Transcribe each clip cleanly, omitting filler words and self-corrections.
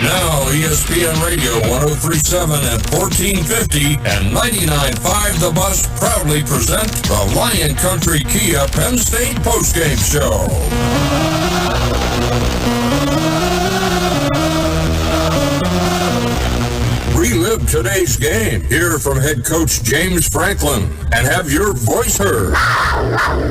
Now ESPN Radio 103.7 at 1450 and 99.5 The Bus proudly present the Lion Country Kia Penn State Postgame Show. Relive today's game. Hear from head coach James Franklin and have your voice heard.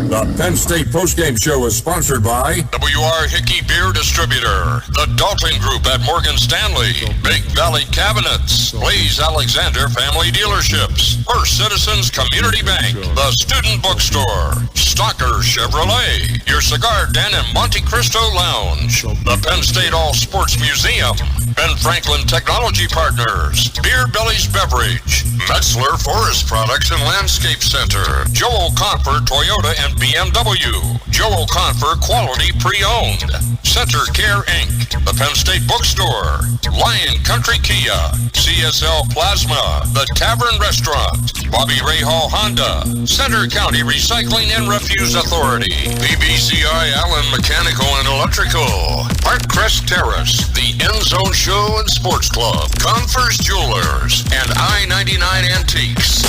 The Penn State Postgame Show is sponsored by W.R. Hickey Beer Distributor, the Dalton Group at Morgan Stanley, Big Valley Cabinets, Blaze Alexander Family Dealerships, First Citizens Community Bank, the Student Bookstore, Stocker Chevrolet, your Cigar Den and Monte Cristo Lounge, the Penn State All Sports Museum, Ben Franklin Technology Partners, Beer Belly's Beverage, Metzler Forest Products and Landscape Center, Joel Confer Toyota and BMW, Joel Confer Quality Pre-Owned, Center Care Inc., the Penn State Bookstore, Lion Country Kia, CSL Plasma, the Tavern Restaurant, Bobby Ray Hall Honda, Center County Recycling and Refuse Authority, BBCI Allen Mechanical and Electrical, Parkcrest Terrace, the End Zone Show and Sports Club, Confer's Jewelers, and I-99 Antiques.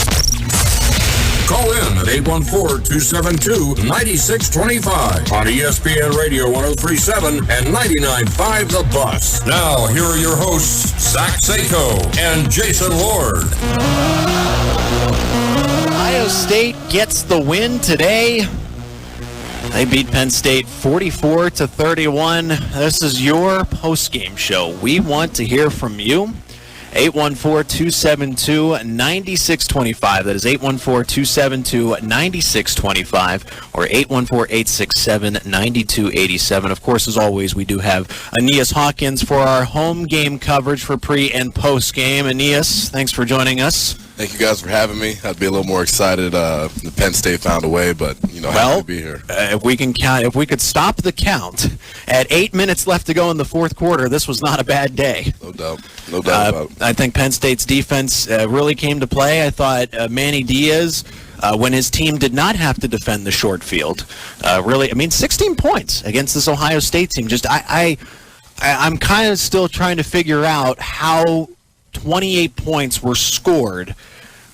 Call in at 814-272-9625 on ESPN Radio 103.7 and 99.5 The Bus. Now, here are your hosts, Seyko and Jason Lord. Ohio State gets the win today. They beat Penn State 44-31. This is your post-game show. We want to hear from you. 814-272-9625. That is 814-272-9625 or 814-867-9287. Of course, as always, we do have Aeneas Hawkins for our home game coverage for pre and post game. Aeneas, thanks for joining us. Thank you guys for having me. I'd be a little more excited if Penn State found a way, but, happy to be here. If we could stop the count at 8 minutes left to go in the fourth quarter, this was not a bad day. No doubt about it. I think Penn State's defense really came to play. I thought Manny Diaz, when his team did not have to defend the short field, 16 points against this Ohio State team. I'm kind of still trying to figure out how 28 points were scored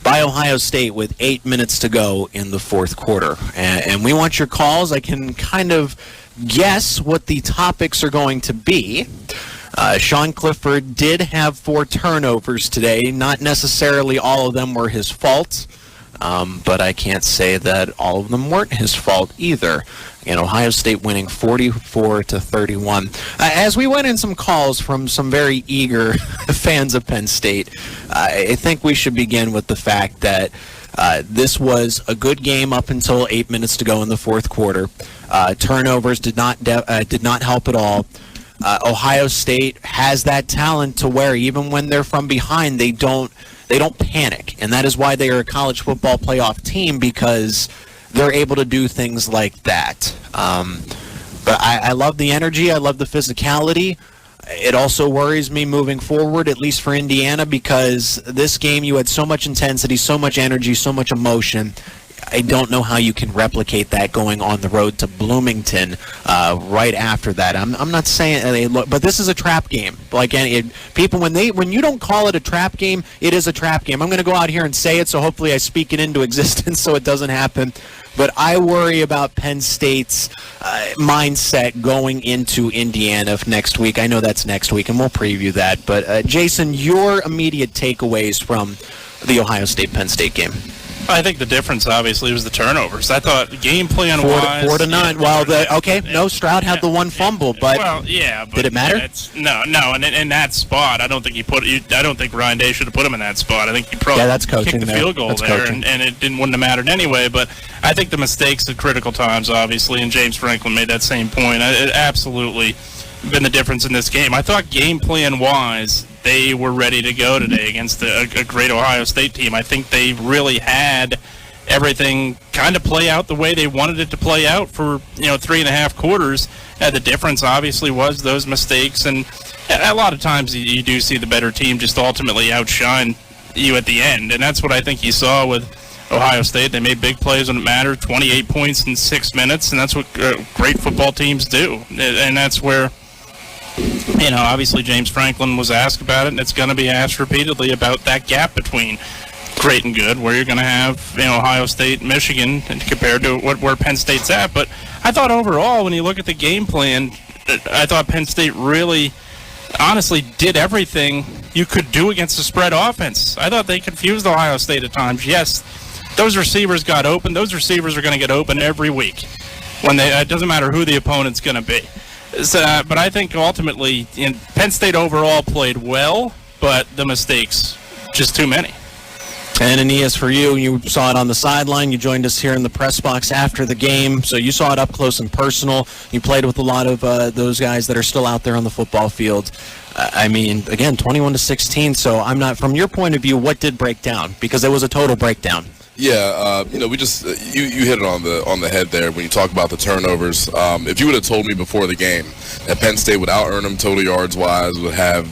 by Ohio State with 8 minutes to go in the fourth quarter. And we want your calls. I can kind of guess what the topics are going to be. Sean Clifford did have 4 turnovers today. Not necessarily all of them were his fault, but I can't say that all of them weren't his fault either. Ohio State winning 44-31. As we went in some calls from some very eager fans of Penn State, I think we should begin with the fact that this was a good game up until 8 minutes to go in the fourth quarter. Turnovers did not help at all. Ohio State has that talent to where even when they're from behind, they don't panic, and that is why they are a college football playoff team, because they're able to do things like that. But I love the energy. I love the physicality. It also worries me moving forward, at least for Indiana, because this game you had so much intensity, so much energy, so much emotion. I don't know how you can replicate that going on the road to Bloomington right after that. I'm not saying, but this is a trap game. Like people, when you don't call it a trap game, it is a trap game. I'm going to go out here and say it, so hopefully I speak it into existence so it doesn't happen. But I worry about Penn State's mindset going into Indiana next week. I know that's next week, and we'll preview that. But Jason, your immediate takeaways from the Ohio State-Penn State game? I think the difference, obviously, was the turnovers. I thought game plan-wise... 4-9. No, Stroud had the one fumble, but... Well, yeah, but did it matter? No, and in that spot, I don't think Ryan Day should have put him in that spot. I think he probably kicked the field goal there, and it wouldn't have mattered anyway. But I think the mistakes at critical times, obviously, and James Franklin made that same point. It absolutely been the difference in this game. I thought game plan-wise, they were ready to go today against a great Ohio State team. I think they really had everything kind of play out the way they wanted it to play out for 3.5 quarters. The difference obviously was those mistakes, and a lot of times you do see the better team just ultimately outshine you at the end, and that's what I think you saw with Ohio State. They made big plays when it mattered, 28 points in 6 minutes, and that's what great football teams do, and that's where Obviously James Franklin was asked about it, and it's going to be asked repeatedly about that gap between great and good, where you're going to have Ohio State and Michigan compared to where Penn State's at. But I thought overall, when you look at the game plan, I thought Penn State really honestly did everything you could do against the spread offense. I thought they confused Ohio State at times. Yes, those receivers got open. Those receivers are going to get open every week. It doesn't matter who the opponent's going to be. But I think ultimately, Penn State overall played well, but the mistakes, just too many. And Aeneas, for you saw it on the sideline. You joined us here in the press box after the game, so you saw it up close and personal. You played with a lot of those guys that are still out there on the football field. Again, 21-16. So I'm not, from your point of view, what did break down? Because it was a total breakdown. Yeah, we just you hit it on the head there when you talk about the turnovers. If you would have told me before the game that Penn State would out-earn them total yards wise, would have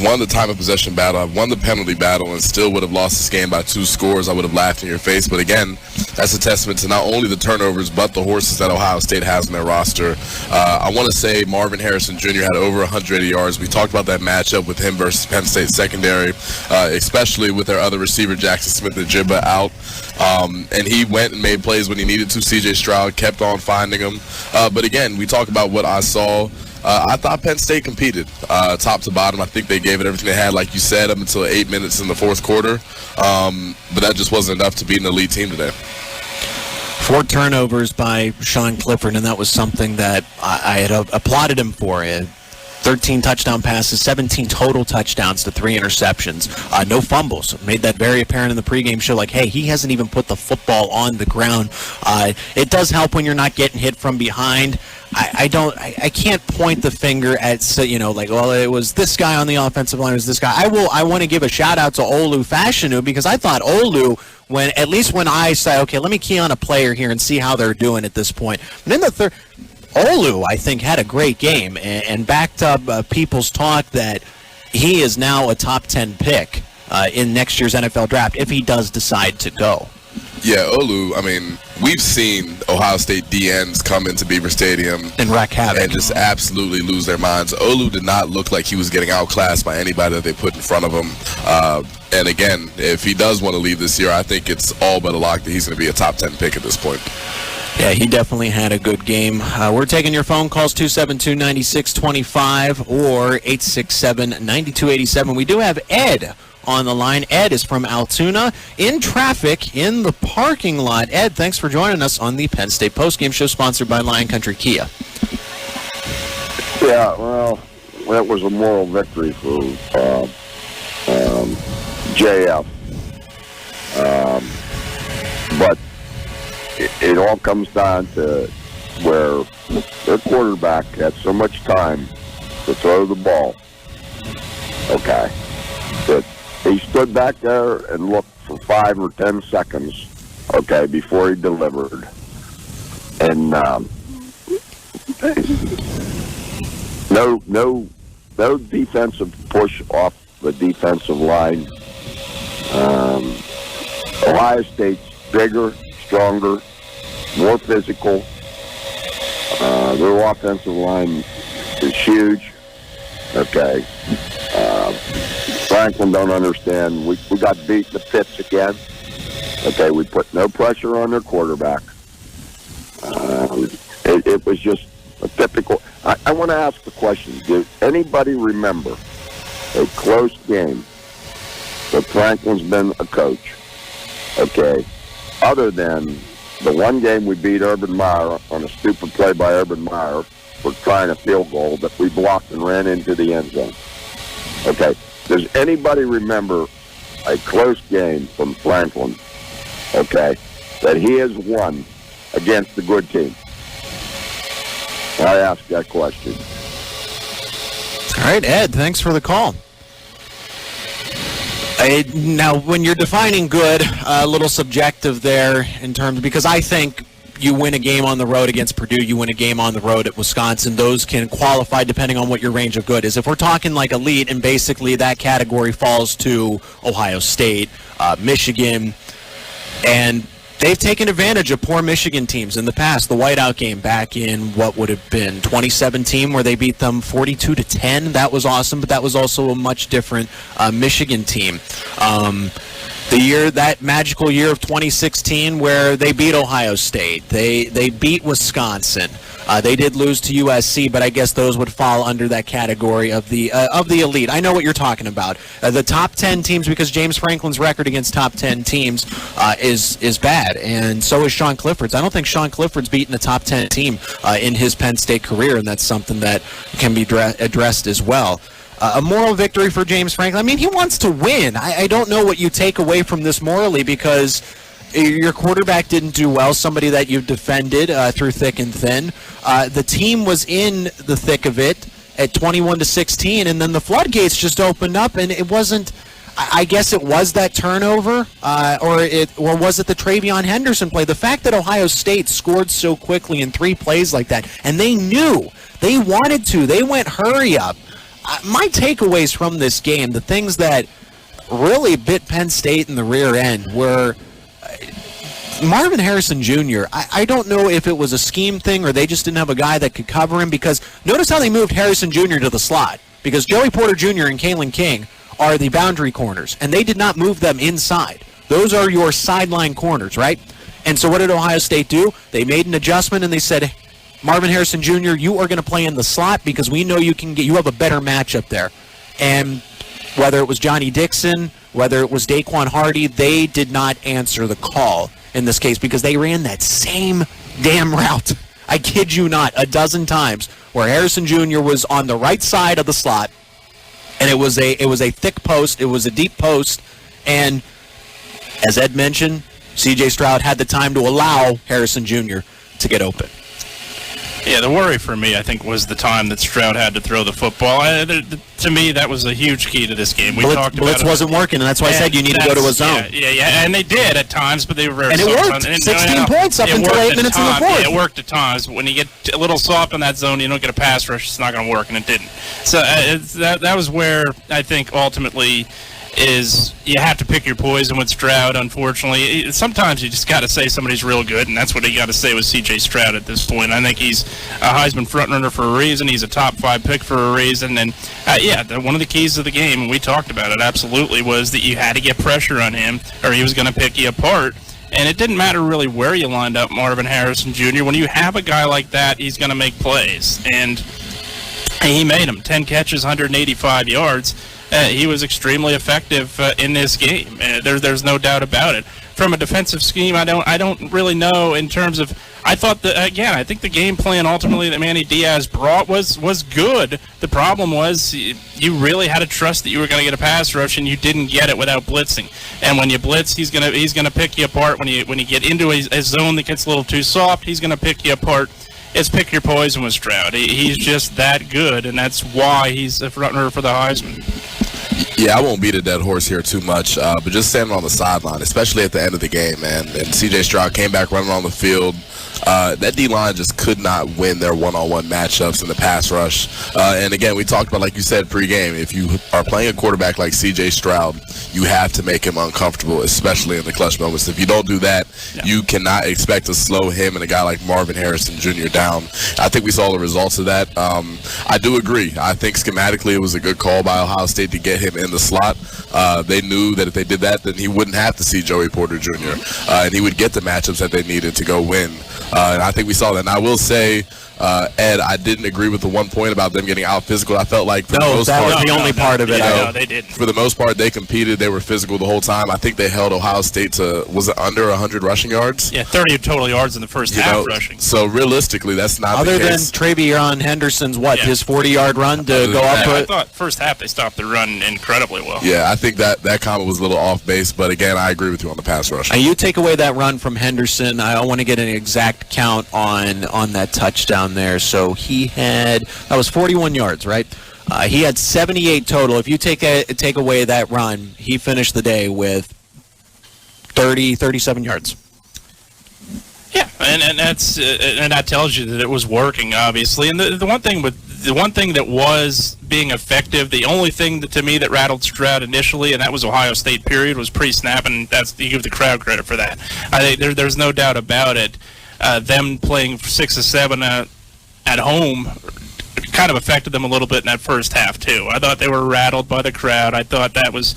won the time of possession battle, have won the penalty battle, and still would have lost this game by 2 scores, I would have laughed in your face. But again, that's a testament to not only the turnovers, but the horses that Ohio State has in their roster. I want to say Marvin Harrison Jr. had over 180 yards. We talked about that matchup with him versus Penn State secondary, especially with their other receiver, Jackson Smith-Njigba, out. And he went and made plays when he needed to. C.J. Stroud kept on finding them. But again, we talk about what I saw. I thought Penn State competed top to bottom. I think they gave it everything they had, like you said, up until 8 minutes in the fourth quarter. But that just wasn't enough to beat an elite team today. 4 turnovers by Sean Clifford, and that was something that I had applauded him for. 13 touchdown passes, 17 total touchdowns to 3 interceptions. No fumbles. Made that very apparent in the pregame show, like, hey, he hasn't even put the football on the ground. It does help when you're not getting hit from behind. I can't point the finger at, it was this guy on the offensive line, it was this guy. I want to give a shout out to Olu Fashanu, because I thought Olu, when I say, okay, let me key on a player here and see how they're doing at this point. And in the third, Olu, I think, had a great game and backed up people's talk that he is now a top 10 pick in next year's NFL draft if he does decide to go. Yeah, Olu, we've seen Ohio State DNs come into Beaver Stadium and wreak havoc and just absolutely lose their minds. Olu did not look like he was getting outclassed by anybody that they put in front of him. And again, if he does want to leave this year, I think it's all but a lock that he's going to be a top 10 pick at this point. Yeah, he definitely had a good game. We're taking your phone calls, 272-9625 or 867-9287. We do have Ed on the line. Ed is from Altoona, in traffic in the parking lot. Ed, thanks for joining us on the Penn State Postgame Show, sponsored by Lion Country Kia. Yeah, well, that was a moral victory for JF. But it all comes down to where their quarterback had so much time to throw the ball, okay, that he stood back there and looked for 5 or 10 seconds, okay, before he delivered. And no defensive push off the defensive line. Ohio State's bigger, stronger, more physical. Their offensive line is huge. Okay. Franklin don't understand. We got beat in the pits again. Okay, we put no pressure on their quarterback. It was just a typical. I want to ask the question: does anybody remember a close game that Franklin's been a coach? Okay, other than the one game we beat Urban Meyer on a stupid play by Urban Meyer for trying a field goal that we blocked and ran into the end zone. Okay, does anybody remember a close game from Franklin, okay, that he has won against a good team? I ask that question. All right, Ed, thanks for the call. Now, when you're defining good, a little subjective there in terms, because I think you win a game on the road against Purdue, you win a game on the road at Wisconsin, those can qualify depending on what your range of good is. If we're talking like elite, and basically that category falls to Ohio State, Michigan, and they've taken advantage of poor Michigan teams in the past. The whiteout game back in what would have been 2017, where they beat them 42-10. That was awesome, but that was also a much different Michigan team. That magical year of 2016, where they beat Ohio State, they beat Wisconsin. They did lose to USC, but I guess those would fall under that category of the elite. I know what you're talking about. The top 10 teams, because James Franklin's record against top 10 teams is bad, and so is Sean Clifford's. I don't think Sean Clifford's beaten a top 10 team in his Penn State career, and that's something that can be addressed as well. A moral victory for James Franklin. I mean, he wants to win. I don't know what you take away from this morally, because your quarterback didn't do well, somebody that you've defended through thick and thin. The team was in the thick of it at 21-16, and then the floodgates just opened up, and it wasn't, I guess it was that turnover, or was it the Travion Henderson play? The fact that Ohio State scored so quickly in 3 plays like that, and they knew, they wanted to, they went hurry up. My takeaways from this game, the things that really bit Penn State in the rear end, were Marvin Harrison Jr., I don't know if it was a scheme thing or they just didn't have a guy that could cover him, because notice how they moved Harrison Jr. to the slot, because Joey Porter Jr. and Kalen King are the boundary corners, and they did not move them inside. Those are your sideline corners, right? And so what did Ohio State do? They made an adjustment, and they said, Marvin Harrison Jr., you are going to play in the slot because we know you have a better matchup there. And whether it was Johnny Dixon, whether it was Daquan Hardy, they did not answer the call in this case, because they ran that same damn route. I kid you not, a dozen times, where Harrison Jr. was on the right side of the slot, and it was a thick post, it was a deep post, and as Ed mentioned, C.J. Stroud had the time to allow Harrison Jr. to get open. Yeah, the worry for me, I think, was the time that Stroud had to throw the football. To me, that was a huge key to this game. We talked about Blitz wasn't working, and that's why I said you need to go to a zone. Yeah, and they did at times, but they were very soft. And it worked. 16 points up until 8 minutes in the fourth. Yeah, it worked at times. When you get a little soft in that zone, you don't get a pass rush, it's not going to work, and it didn't. So that was where I think ultimately is you have to pick your poison with Stroud, unfortunately. Sometimes you just got to say somebody's real good, and that's what you got to say with C.J. Stroud at this point. I think he's a Heisman frontrunner for a reason. He's a top 5 pick for a reason. And, one of the keys of the game, and we talked about it absolutely, was that you had to get pressure on him or he was going to pick you apart. And it didn't matter really where you lined up Marvin Harrison Jr. When you have a guy like that, he's going to make plays. And he made them. 10 catches, 185 yards. He was extremely effective in this game. There's no doubt about it. From a defensive scheme, I don't really know in terms of. I thought I think the game plan ultimately that Manny Diaz brought was good. The problem was you really had to trust that you were going to get a pass rush, and you didn't get it without blitzing. And when you blitz, he's gonna pick you apart. When you get into a zone that gets a little too soft, he's gonna pick you apart. It's pick your poison with Stroud. He's just that good, and that's why he's a frontrunner for the Heisman. Yeah, I won't beat a dead horse here too much, but just standing on the sideline, especially at the end of the game, man, and C.J. Stroud came back running on the field. That D-line just could not win their one-on-one matchups in the pass rush. And again, we talked about, like you said, pregame, if you are playing a quarterback like C.J. Stroud, you have to make him uncomfortable, especially in the clutch moments. If you don't do that, you cannot expect to slow him and a guy like Marvin Harrison Jr. down. I think we saw the results of that. I do agree. I think schematically it was a good call by Ohio State to get him in the slot. They knew that if they did that, then he wouldn't have to see Joey Porter Jr., and he would get the matchups that they needed to go win. And I think we saw that. And I will say, Ed, I didn't agree with the one point about them getting out physical. I felt like for the most part, was the only part of it. No, they didn't. For the most part, they competed. They were physical the whole time. I think they held Ohio State to, was it under 100 rushing yards? Yeah, 30 total yards in the first half rushing. So realistically, that's not the case. Other than Travion Henderson's, his 40-yard run to go up. I thought first half they stopped the run incredibly well. Yeah, I think that comment was a little off base, but again, I agree with you on the pass rush. And you take away that run from Henderson, I want to get an exact count on that touchdown there. So he had, that was 41 yards, right? He had 78 total. If you take away that run, he finished the day with 37 yards. Yeah, and that tells you that it was working, obviously. And the one thing with the one thing that was being effective, the only thing that, to me, that rattled Stroud initially, and that was Ohio State period, was pre-snap, and you give the crowd credit for that. I think there's no doubt about it. Them playing 6 of 7 at home kind of affected them a little bit in that first half, too. I thought they were rattled by the crowd. I thought that was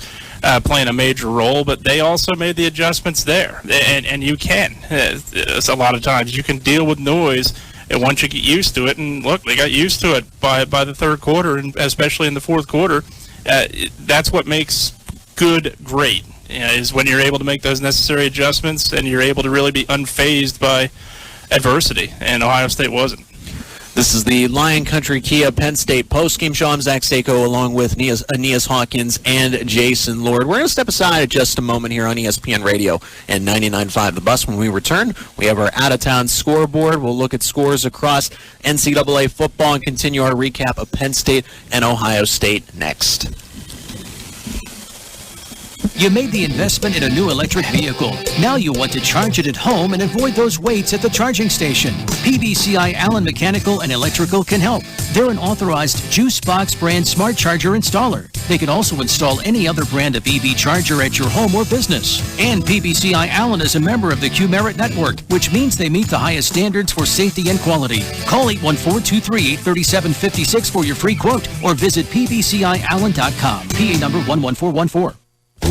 playing a major role, but they also made the adjustments there. And you can. A lot of times you can deal with noise and once you get used to it. And look, they got used to it by the third quarter, and especially in the fourth quarter. That's what makes good great, is when you're able to make those necessary adjustments and you're able to really be unfazed by adversity, and Ohio State wasn't. This is the Lion Country Kia Penn State postgame show. I'm Zach Seyko along with Aeneas Hawkins and Jason Lord. We're going to step aside at just a moment here on ESPN Radio and 99.5 The Bus. When we return, we have our out-of-town scoreboard. We'll look at scores across NCAA football and continue our recap of Penn State and Ohio State next. You made the investment in a new electric vehicle. Now you want to charge it at home and avoid those waits at the charging station. PBCI Allen Mechanical and Electrical can help. They're an authorized JuiceBox brand smart charger installer. They can also install any other brand of EV charger at your home or business. And PBCI Allen is a member of the Q-Merit Network, which means they meet the highest standards for safety and quality. Call 814-238-3756 for your free quote or visit pbciallen.com. PA number 11414.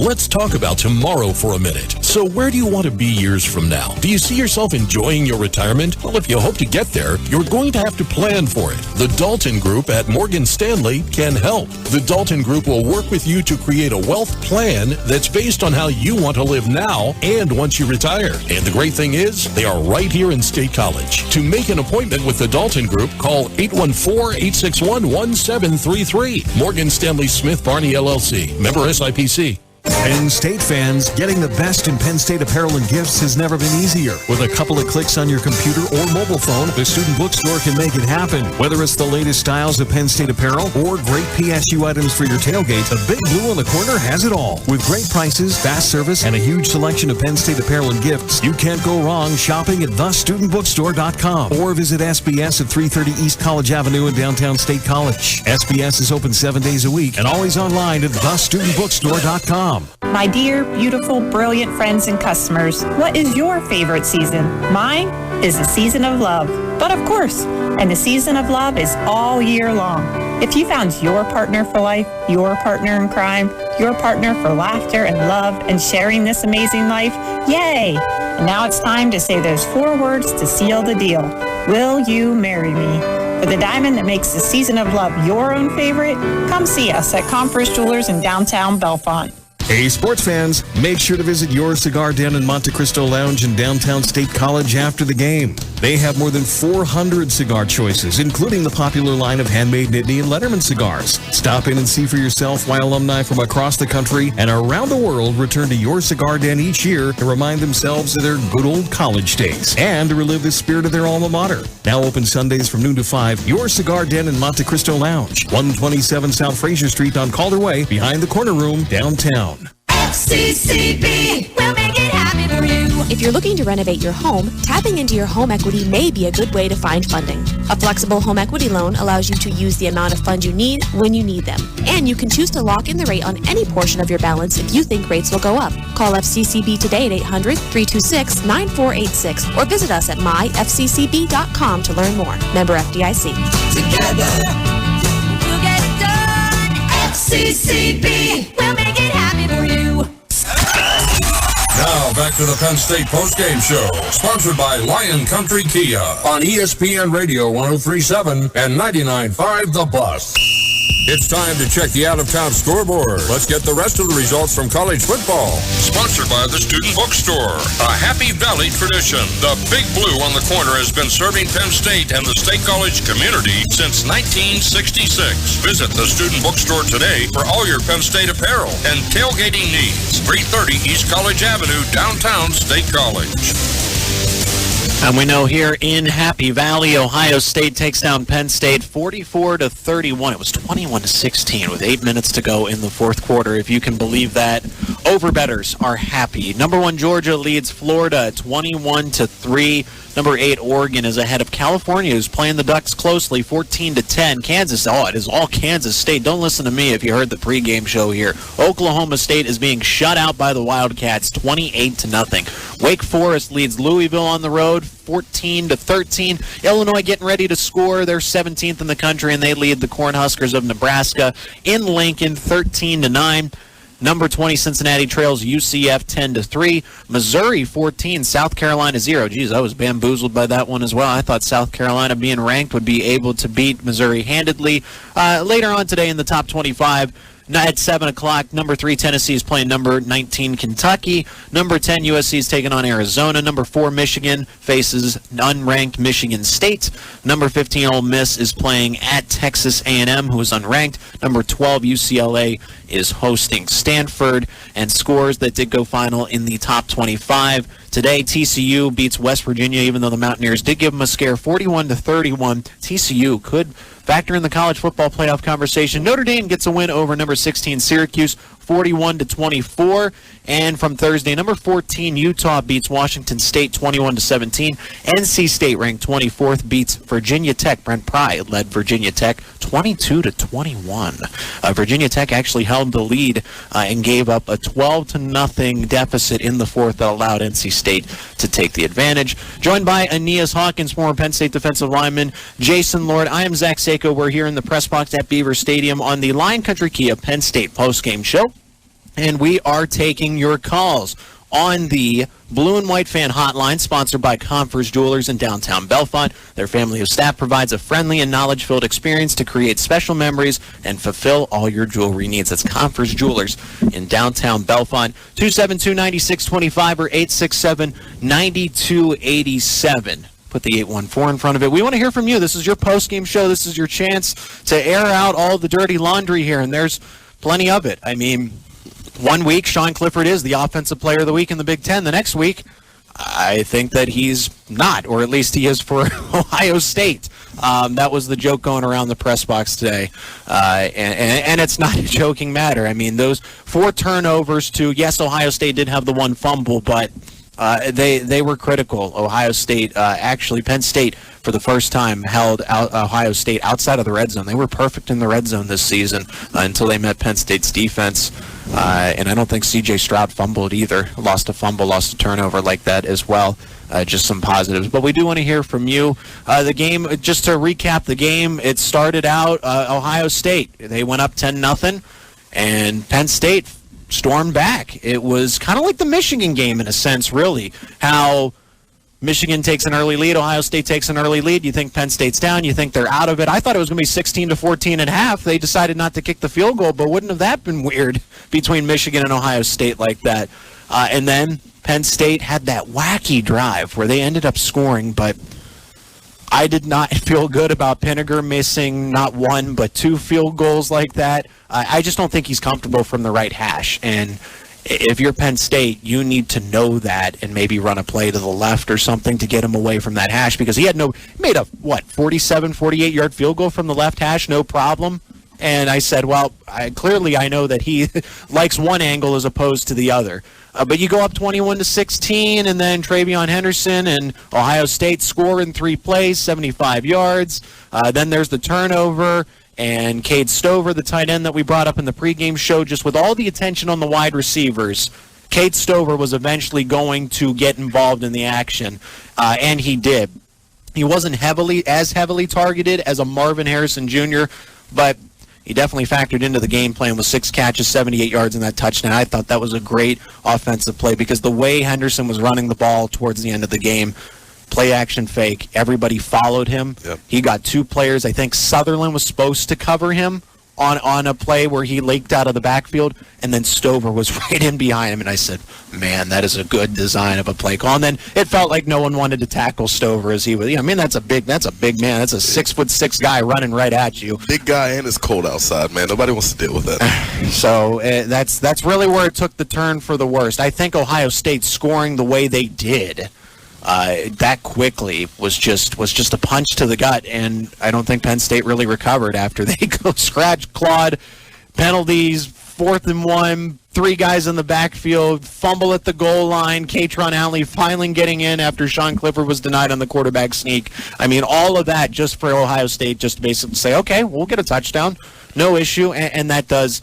Let's talk about tomorrow for a minute. So where do you want to be years from now? Do you see yourself enjoying your retirement? Well, if you hope to get there, you're going to have to plan for it. The Dalton Group at Morgan Stanley can help. The Dalton Group will work with you to create a wealth plan that's based on how you want to live now and once you retire. And the great thing is, they are right here in State College. To make an appointment with the Dalton Group, call 814-861-1733. Morgan Stanley Smith Barney LLC. Member SIPC. Penn State fans, getting the best in Penn State apparel and gifts has never been easier. With a couple of clicks on your computer or mobile phone, the Student Bookstore can make it happen. Whether it's the latest styles of Penn State apparel or great PSU items for your tailgate, the Big Blue on the corner has it all. With great prices, fast service, and a huge selection of Penn State apparel and gifts, you can't go wrong shopping at thestudentbookstore.com or visit SBS at 330 East College Avenue in downtown State College. SBS is open 7 days a week and always online at thestudentbookstore.com. My dear, beautiful, brilliant friends and customers, what is your favorite season? Mine is the season of love. But of course, and the season of love is all year long. If you found your partner for life, your partner in crime, your partner for laughter and love and sharing this amazing life, yay! And now it's time to say those 4 words to seal the deal. Will you marry me? For the diamond that makes the season of love your own favorite, come see us at Conference Jewelers in downtown Bellefonte. Hey, sports fans, make sure to visit your cigar den in Monte Cristo Lounge in downtown State College after the game. They have more than 400 cigar choices, including the popular line of handmade Nittany and Letterman cigars. Stop in and see for yourself why alumni from across the country and around the world return to your cigar den each year to remind themselves of their good old college days and to relive the spirit of their alma mater. Now open Sundays from noon to 5, your cigar den in Monte Cristo Lounge, 127 South Fraser Street on Calder Way, behind the corner room, downtown. FCCB, we'll make it happy for you. If you're looking to renovate your home, tapping into your home equity may be a good way to find funding. A flexible home equity loan allows you to use the amount of funds you need when you need them. And you can choose to lock in the rate on any portion of your balance if you think rates will go up. Call FCCB today at 800-326-9486 or visit us at myfccb.com to learn more. Member FDIC. Together, we'll get it done. FCCB, we'll make it happy for you. Now back to the Penn State Postgame Show, sponsored by Lion Country Kia on ESPN Radio 103.7 and 99.5 The Bus. It's time to check the out-of-town scoreboard. Let's get the rest of the results from college football. Sponsored by the Student Bookstore, a Happy Valley tradition. The Big Blue on the corner has been serving Penn State and the State College community since 1966. Visit the Student Bookstore today for all your Penn State apparel and tailgating needs. 330 East College Avenue, downtown State College. And we know here in Happy Valley, Ohio State takes down Penn State 44-31. It was 21-16 with 8 minutes to go in the fourth quarter, if you can believe that. overbettors are happy. Number 1 Georgia leads Florida 21-3. Number 8 Oregon is ahead of California, who's playing the Ducks closely, 14-10. Kansas, it is all Kansas State. Don't listen to me if you heard the pregame show here. Oklahoma State is being shut out by the Wildcats, 28-0. Wake Forest leads Louisville on the road, 14-13. Illinois getting ready to score. They're 17th in the country, and they lead the Cornhuskers of Nebraska in Lincoln, 13-9. Number 20, Cincinnati trails UCF 10-3. Missouri 14, South Carolina 0. Geez, I was bamboozled by that one as well. I thought South Carolina, being ranked, would be able to beat Missouri handedly. Later on today in the top 25, at 7 o'clock, number 3 Tennessee is playing number 19 Kentucky. Number 10 USC is taking on Arizona. Number 4 Michigan faces unranked Michigan State. Number 15 Ole Miss is playing at Texas A&M, who is unranked. Number 12 UCLA is hosting Stanford. And scores that did go final in the top 25. Today, TCU beats West Virginia, even though the Mountaineers did give them a scare, 41-31. TCU could factor in the college football playoff conversation. Notre Dame gets a win over number 16 Syracuse, 41-24. And from Thursday, number 14 Utah beats Washington State, 21-17. NC State, ranked 24th, beats Virginia Tech. Brent Pry led Virginia Tech 22-21. Virginia Tech actually held the lead and gave up a 12-0 deficit in the fourth that allowed NC State to take the advantage. Joined by Aeneas Hawkins, former Penn State defensive lineman, Jason Lord. I am Zach Seyko. We're here in the press box at Beaver Stadium on the Lion Country Kia Penn State postgame show. And we are taking your calls on the Blue and White Fan Hotline, sponsored by Conference Jewelers in downtown Bellefonte. Their family of staff provides a friendly and knowledge-filled experience to create special memories and fulfill all your jewelry needs. That's Conference Jewelers in downtown Bellefonte, 272-9625 or 867-9287. Put the 814 in front of it. We want to hear from you. This is your post-game show. This is your chance to air out all the dirty laundry here, and there's plenty of it. I mean, one week, Sean Clifford is the offensive player of the week in the Big Ten. The next week, I think that he's not, or at least he is for Ohio State. That was the joke going around the press box today. And it's not a joking matter. I mean, those 4 turnovers to, yes, Ohio State did have the 1 fumble, but they were critical. Ohio State, actually, Penn State, for the first time, held Ohio State outside of the red zone. They were perfect in the red zone this season until they met Penn State's defense. And I don't think C.J. Stroud fumbled either. Lost a fumble, lost a turnover like that as well. Just some positives. But we do want to hear from you. The game, just to recap the game, it started out Ohio State. They went up 10-0, and Penn State stormed back. It was kind of like the Michigan game in a sense, really. How Michigan takes an early lead, Ohio State takes an early lead. You think Penn State's down, you think they're out of it. I thought it was going to be 16-14 at half. They decided not to kick the field goal, but wouldn't have that been weird between Michigan and Ohio State like that? And then Penn State had that wacky drive where they ended up scoring, but I did not feel good about Pinniger missing not 1 but 2 field goals like that. I just don't think he's comfortable from the right hash. And if you're Penn State, you need to know that and maybe run a play to the left or something to get him away from that hash, because he made a 47, 48-yard field goal from the left hash, no problem. And I said, well, clearly I know that he likes one angle as opposed to the other. But you go up 21-16, and then Travion Henderson and Ohio State score in 3 plays, 75 yards. Then there's the turnover, and Cade Stover, the tight end that we brought up in the pregame show, just with all the attention on the wide receivers, Cade Stover was eventually going to get involved in the action, and he did. He wasn't as heavily targeted as a Marvin Harrison Jr., but he definitely factored into the game plan with 6 catches, 78 yards in that touchdown. I thought that was a great offensive play because the way Henderson was running the ball towards the end of the game, play action fake, everybody followed him. Yep. He got 2 players. I think Sutherland was supposed to cover him on a play where he leaked out of the backfield, and then Stover was right in behind him. And I said, man, that is a good design of a play call. And then it felt like no one wanted to tackle Stover as he was. I mean, that's a big man. That's a 6'6" guy running right at you. Big guy, and it's cold outside, man. Nobody wants to deal with that. So that's really where it took the turn for the worst. I think Ohio State scoring the way they did that quickly was just a punch to the gut, and I don't think Penn State really recovered after they go scratch, clawed, penalties, 4th and 1, 3 guys in the backfield, fumble at the goal line, Kaytron Allen finally getting in after Sean Clifford was denied on the quarterback sneak. I mean, all of that just for Ohio State, just to basically say, okay, we'll get a touchdown, no issue, and that does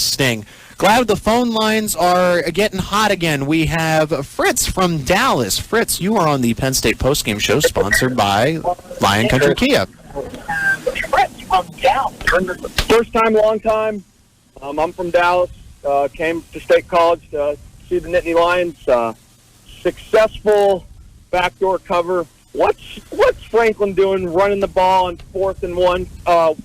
sting. Glad the phone lines are getting hot again. We have Fritz from Dallas. Fritz, you are on the Penn State Postgame Show, sponsored by Lion Country Kia. First time, long time. I'm from Dallas. Came to State College to see the Nittany Lions. Successful backdoor cover. What's Franklin doing running the ball on 4th and 1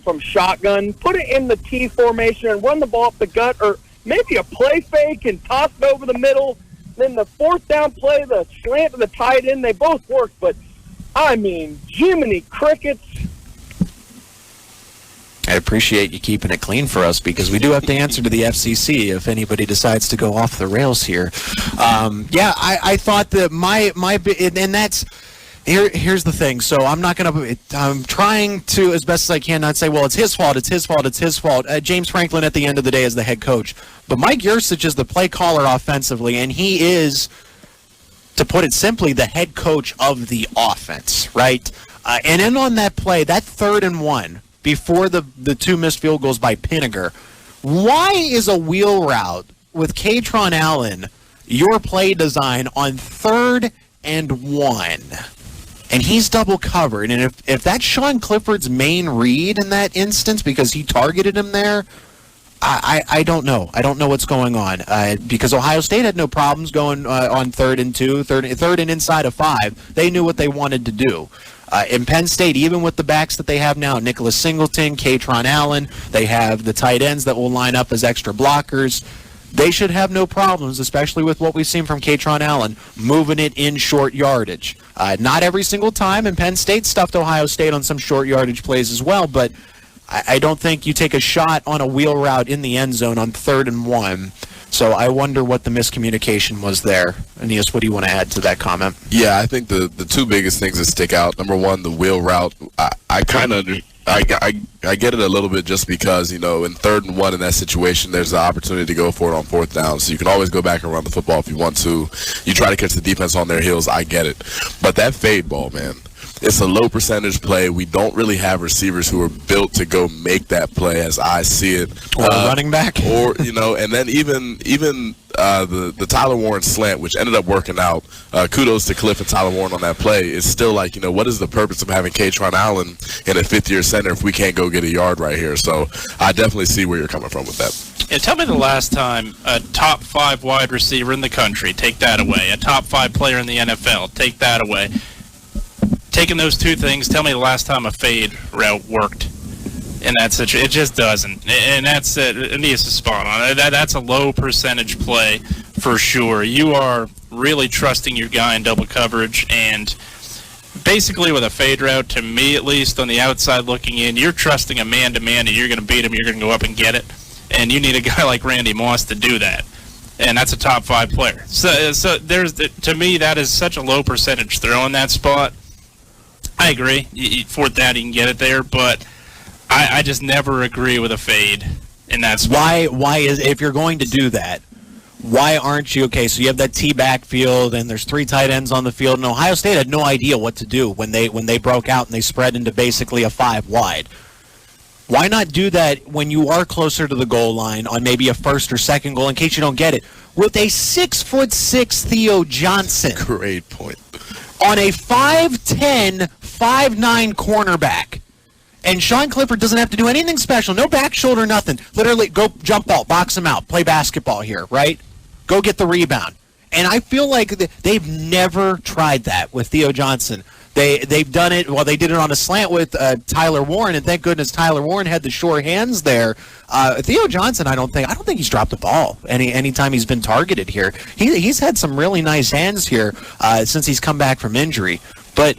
from shotgun? Put it in the T formation and run the ball up the gut, or maybe a play fake and toss it over the middle. Then the 4th down play, the slant to the tight end, they both work. But, I mean, Jiminy Crickets. I appreciate you keeping it clean for us, because we do have to answer to the FCC if anybody decides to go off the rails here. I thought that and that's... Here's the thing. So I'm trying to, as best as I can, not say, well, it's his fault. James Franklin, at the end of the day, is the head coach. But Mike Yurcich is the play caller offensively, and he is, to put it simply, the head coach of the offense, right? And then on that play, that 3rd and 1, before the 2 missed field goals by Pinniger, why is a wheel route with Kaytron Allen your play design on 3rd and 1? And he's double covered. And if that's Sean Clifford's main read in that instance, because he targeted him there, I don't know. I don't know what's going on. Because Ohio State had no problems going on 3rd and 2, 3rd and inside of 5. They knew what they wanted to do. In Penn State, even with the backs that they have now, Nicholas Singleton, Kaytron Allen, they have the tight ends that will line up as extra blockers. They should have no problems, especially with what we've seen from Kaytron Allen, moving it in short yardage. Not every single time, and Penn State stuffed Ohio State on some short yardage plays as well, but I don't think you take a shot on a wheel route in the end zone on 3rd and 1. So I wonder what the miscommunication was there. Aeneas, what do you want to add to that comment? Yeah, I think the 2 biggest things that stick out, number one, the wheel route. I kind of I get it a little bit, just because, in 3rd and 1 in that situation, there's the opportunity to go for it on 4th down. So you can always go back and run the football if you want to. You try to catch the defense on their heels. I get it. But that fade ball, man, it's a low percentage play. We don't really have receivers who are built to go make that play, as I see it. Or running back. Or, and then even the Tyler Warren slant, which ended up working out. Kudos to Cliff and Tyler Warren on that play. It's still like, what is the purpose of having Kaytron Allen in a 5th-year center if we can't go get a yard right here? So I definitely see where you're coming from with that. Yeah, tell me the last time a top 5 wide receiver in the country, take that away. A top 5 player in the NFL, take that away. Taking those 2 things, tell me the last time a fade route worked in that situation. It just doesn't. And that's it. Aeneas is spot on. That's a low percentage play for sure. You are really trusting your guy in double coverage, and basically with a fade route, to me at least, on the outside looking in, you're trusting a man-to-man, and you're going to beat him, you're going to go up and get it. And you need a guy like Randy Moss to do that. And that's a top 5 player. So to me, that is such a low percentage throw in that spot. I agree. 4th down, you can get it there, but I just never agree with a fade in that spot. Why is, if you're going to do that, why aren't you, okay, so you have that T backfield, and there's 3 tight ends on the field, and Ohio State had no idea what to do when they broke out and they spread into basically a 5 wide. Why not do that when you are closer to the goal line on maybe a 1st or 2nd goal, in case you don't get it, with a 6'6" Theo Johnson? Great point. On a 5'10", 5'9" cornerback. And Sean Clifford doesn't have to do anything special. No back shoulder, nothing. Literally, go jump ball, box him out, play basketball here, right? Go get the rebound. And I feel like they've never tried that with Theo Johnson. They've done it, well, they did it on a slant with Tyler Warren, and thank goodness Tyler Warren had the sure hands there. Theo Johnson, I don't think he's dropped the ball anytime he's been targeted here. He's had some really nice hands here since he's come back from injury. But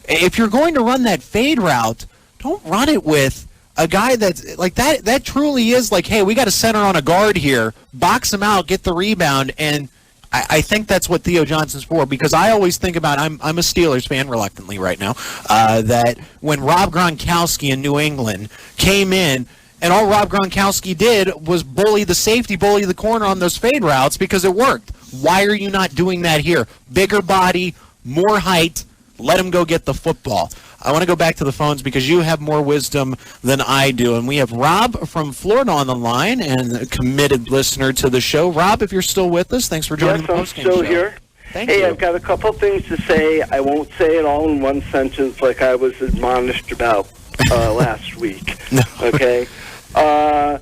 if you're going to run that fade route, don't run it with a guy that's like that. That truly is like, hey, we got a center on a guard here, box him out, get the rebound, and I think that's what Theo Johnson's for, because I always think about, I'm a Steelers fan reluctantly right now, that when Rob Gronkowski in New England came in, And all Rob Gronkowski did was bully the safety, bully the corner on those fade routes because it worked. Why are you not doing that here? Bigger body, more height, let him go get the football. I want to go back to the phones because you have more wisdom than I do. And we have Rob from Florida on the line and a committed listener to the show. Rob, if you're still with us, thanks for joining the postgame show. I'm still here. Thank you. I've got a couple things to say. I won't say it all in one sentence like I was admonished about last week. No. Okay? At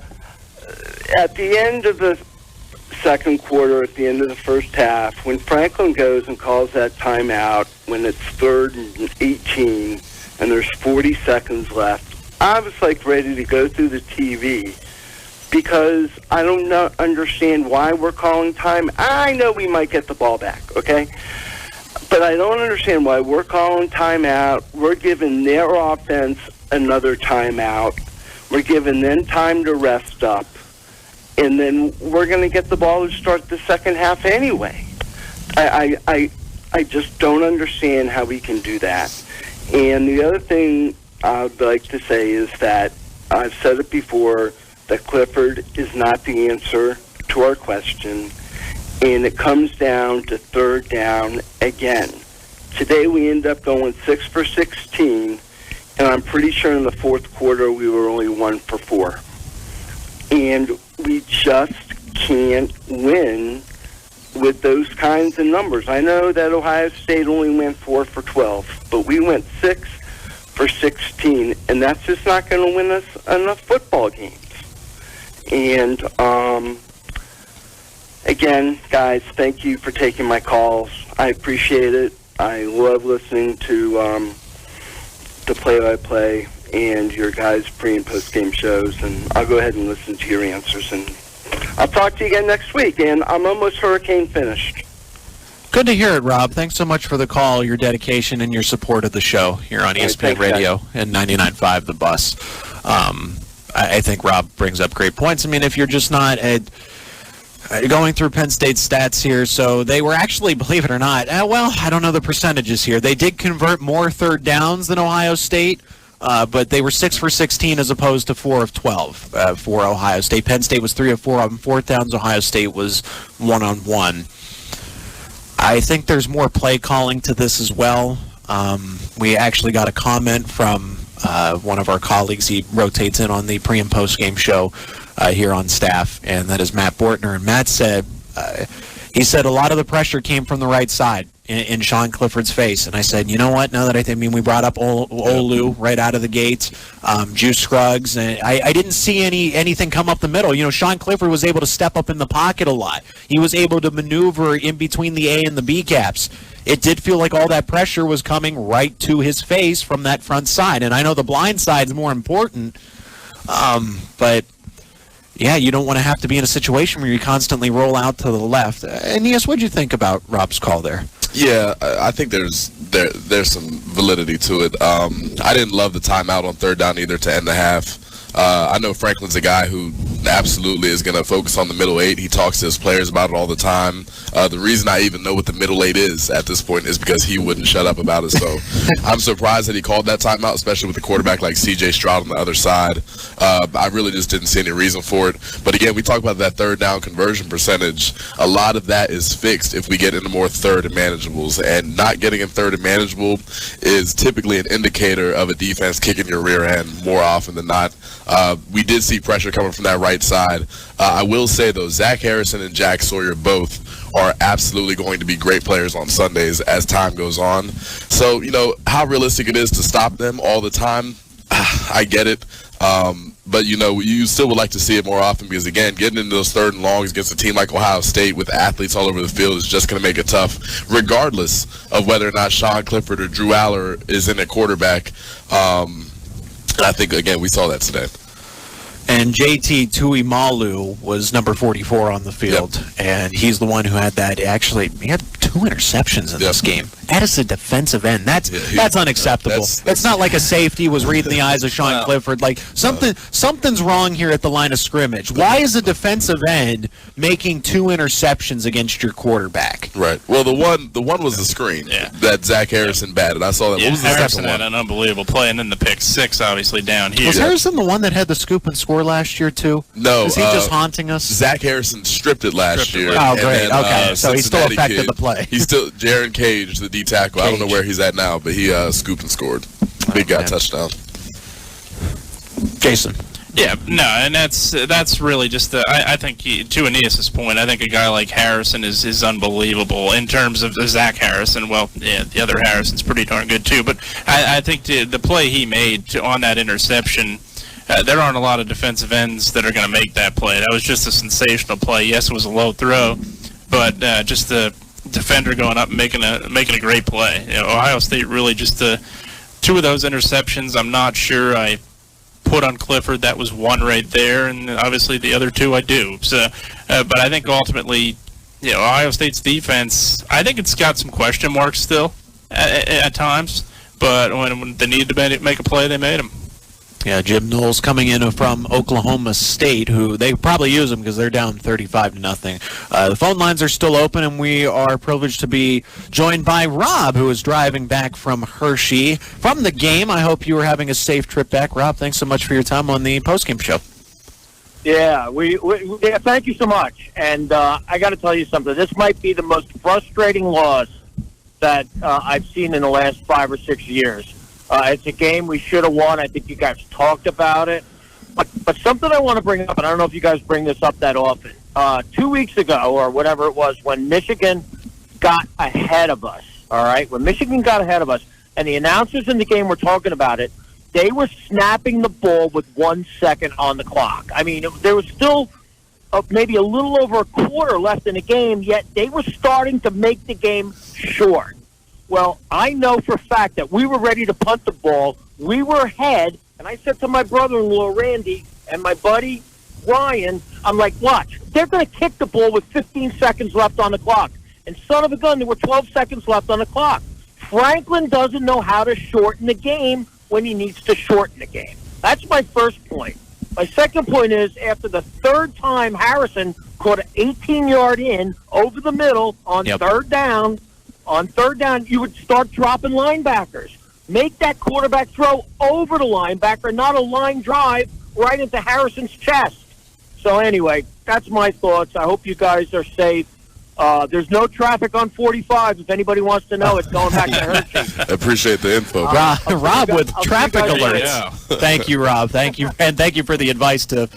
the end of the second quarter, at the end of the first half, when Franklin goes and calls that timeout, when it's 3rd and 18 and there's 40 seconds left, I was like ready to go through the TV because I don't understand why we're calling time. I know we might get the ball back, okay? But I don't understand why we're calling timeout. We're giving their offense another timeout. We're giving them time to rest up. And then we're going to get the ball to start the second half anyway. I just don't understand how we can do that. And the other thing I'd like to say is that I've said it before, that Clifford is not the answer to our question, and it comes down to 3rd down again. Today we end up going 6 for 16, and I'm pretty sure in the fourth quarter we were only 1 for 4. And we just can't win with those kinds of numbers. I know that Ohio State only went 4 for 12, but we went 6 for 16, and that's just not going to win us enough football games. And, again, guys, thank you for taking my calls. I appreciate it. I love listening to the play-by-play and your guys' pre- and post-game shows, and I'll go ahead and listen to your answers. And I'll talk to you again next week, and I'm almost hurricane finished. Good to hear it, Rob. Thanks so much for the call, your dedication, and your support of the show here on ESPN Radio and 99.5 The Bus. I think Rob brings up great points. I mean, if you're just not going through Penn State's stats here, so they were actually, believe it or not, I don't know the percentages here. They did convert more 3rd downs than Ohio State, but they were 6 for 16 as opposed to 4 of 12 for Ohio State. Penn State was 3 of 4 on 4th downs. Ohio State was 1 on 1. I think there's more play calling to this as well. We actually got a comment from one of our colleagues. He rotates in on the pre- and post-game show here on staff, and that is Matt Bortner. And Matt said, he said a lot of the pressure came from the right side in Sean Clifford's face. And I said, you know what? Now that we brought up Olu right out of the gates, Juice Scruggs, and I didn't see anything come up the middle. You know, Sean Clifford was able to step up in the pocket a lot. He was able to maneuver in between the A and the B gaps. It did feel like all that pressure was coming right to his face from that front side. And I know the blind side's more important, but yeah, you don't want to have to be in a situation where you constantly roll out to the left. Aeneas, what did you think about Rob's call there? Yeah, I think there's some validity to it. I didn't love the timeout on 3rd down either to end the half. I know Franklin's a guy who absolutely is going to focus on the middle 8. He talks to his players about it all the time. The reason I even know what the middle 8 is at this point is because he wouldn't shut up about it. So I'm surprised that he called that timeout, especially with a quarterback like C.J. Stroud on the other side. I really just didn't see any reason for it. But again, we talk about that 3rd down conversion percentage. A lot of that is fixed if we get into more 3rd and manageables. And not getting in 3rd and manageable is typically an indicator of a defense kicking your rear end more often than not. We did see pressure coming from that right side. I will say, though, Zach Harrison and Jack Sawyer both are absolutely going to be great players on Sundays as time goes on. So, you know, how realistic it is to stop them all the time, I get it. But, you know, you still would like to see it more often because, again, getting into those 3rd and longs against a team like Ohio State with athletes all over the field is just going to make it tough, regardless of whether or not Sean Clifford or Drew Allar is in at quarterback. I think, again, we saw that today. And JT Tuimalu was number 44 on the field, and he's the one who had that. Actually, he had 2 interceptions in this game. That is a defensive end. That's unacceptable. It's not like a safety was reading the eyes of Sean Clifford. Like something's wrong here at the line of scrimmage. Why is a defensive end making 2 interceptions against your quarterback? Right. Well, the one was the screen that Zach Harrison batted. I saw that. Yeah, what was the Harrison second had one? an unbelievable play, and then the pick 6, obviously down here. Was Harrison the one that had the scoop and score last year too? No. Is he just haunting us? Zach Harrison stripped it last year. Oh, great. Then, okay, so he still affected the play. He's still Jaron Cage, the D tackle. I don't know where he's at now, but he scooped and scored. Big guy touchdown. Jason. Yeah, no, and that's really just I think to Aeneas' point, I think a guy like Harrison is unbelievable in terms of Zach Harrison. Well, yeah, the other Harrison's pretty darn good too, but I think the play he made on that interception, there aren't a lot of defensive ends that are going to make that play. That was just a sensational play. Yes, it was a low throw, but just the defender going up and making a great play. Ohio State really just 2 of those interceptions. I'm not sure I put on Clifford. That was one right there, and obviously the other 2 I do. So, but I think ultimately, Ohio State's defense, I think it's got some question marks still at times. But when they needed to make a play, they made them. Yeah, Jim Knowles coming in from Oklahoma State, who they probably use them because they're down 35-0. The phone lines are still open, and we are privileged to be joined by Rob, who is driving back from Hershey from the game. I hope you were having a safe trip back. Rob, thanks so much for your time on the postgame show. Yeah, thank you so much. And I got to tell you something. This might be the most frustrating loss that I've seen in the last 5 or 6 years. It's a game we should have won. I think you guys talked about it. But something I want to bring up, and I don't know if you guys bring this up that often. 2 weeks ago, or whatever it was, when Michigan got ahead of us, all right? When Michigan got ahead of us, and the announcers in the game were talking about it, they were snapping the ball with 1 second on the clock. I mean, there was still maybe a little over a quarter left in the game, yet they were starting to make the game short. Well, I know for a fact that we were ready to punt the ball. We were ahead, and I said to my brother-in-law, Randy, and my buddy, Ryan, I'm like, watch, they're going to kick the ball with 15 seconds left on the clock. And son of a gun, there were 12 seconds left on the clock. Franklin doesn't know how to shorten the game when he needs to shorten the game. That's my first point. My second point is, after the 3rd time Harrison caught an 18-yard in over the middle on third down, you would start dropping linebackers. Make that quarterback throw over the linebacker, not a line drive right into Harrison's chest. So anyway, that's my thoughts. I hope you guys are safe. There's no traffic on 45. If anybody wants to know, it's going back to Hershey. I apprate the info. Rob with traffic alerts. Yeah. Thank you, Rob. Thank you. And thank you for the advice to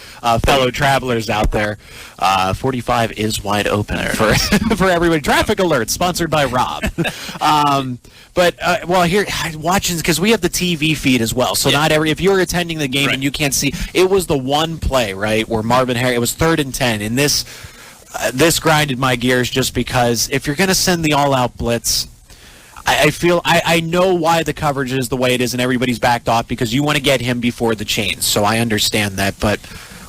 fellow travelers out there. 45 is wide open for everybody. Traffic alerts, sponsored by Rob. Here, watching, because we have the TV feed as well. So if you're attending the game and you can't see, it was the one play, right, where Marvin Harris, it was 3rd and 10, and this grinded my gears just because if you're going to send the all-out blitz, I know why the coverage is the way it is and everybody's backed off because you want to get him before the chains. So I understand that. But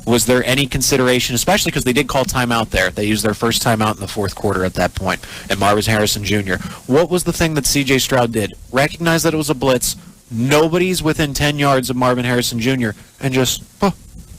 was there any consideration, especially because they did call timeout there? They used their first timeout in the 4th quarter at that point, and Marvin Harrison Jr. What was the thing that C.J. Stroud did? Recognize that it was a blitz. Nobody's within 10 yards of Marvin Harrison Jr. and just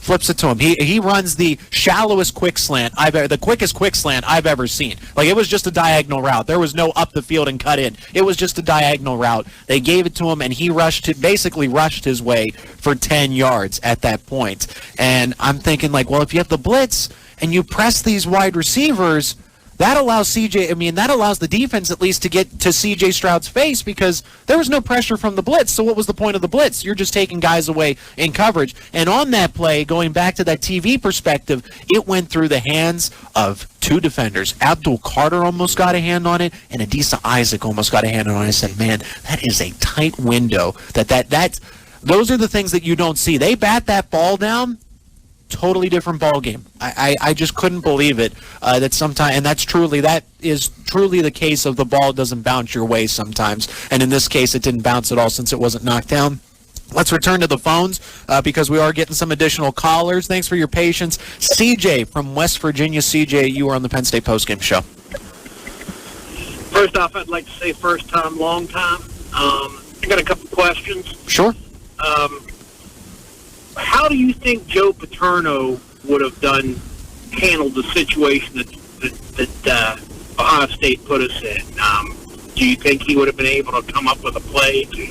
flips it to him. He runs the shallowest quick slant the quickest quick slant I've ever seen. Like, it was just a diagonal route. There was no up the field and cut in. It was just a diagonal route. They gave it to him, and he basically rushed his way for 10 yards at that point. And I'm thinking, like, well, if you have the blitz and you press these wide receivers, that allows the defense at least to get to C.J. Stroud's face because there was no pressure from the blitz. So what was the point of the blitz? You're just taking guys away in coverage. And on that play, going back to that TV perspective, it went through the hands of 2 defenders. Abdul Carter almost got a hand on it, and Adisa Isaac almost got a hand on it. I said, man, that is a tight window. Those are the things that you don't see. They bat that ball down. Totally different ball game. I just couldn't believe it. That is truly the case of the ball doesn't bounce your way sometimes. And in this case, it didn't bounce at all since it wasn't knocked down. Let's return to the phones because we are getting some additional callers. Thanks for your patience. CJ from West Virginia. CJ, you are on the Penn State Postgame Show. First off, I'd like to say first time, long time. I got a couple questions. Sure. How do you think Joe Paterno would have handled the situation that Ohio State put us in? Do you think he would have been able to come up with a play to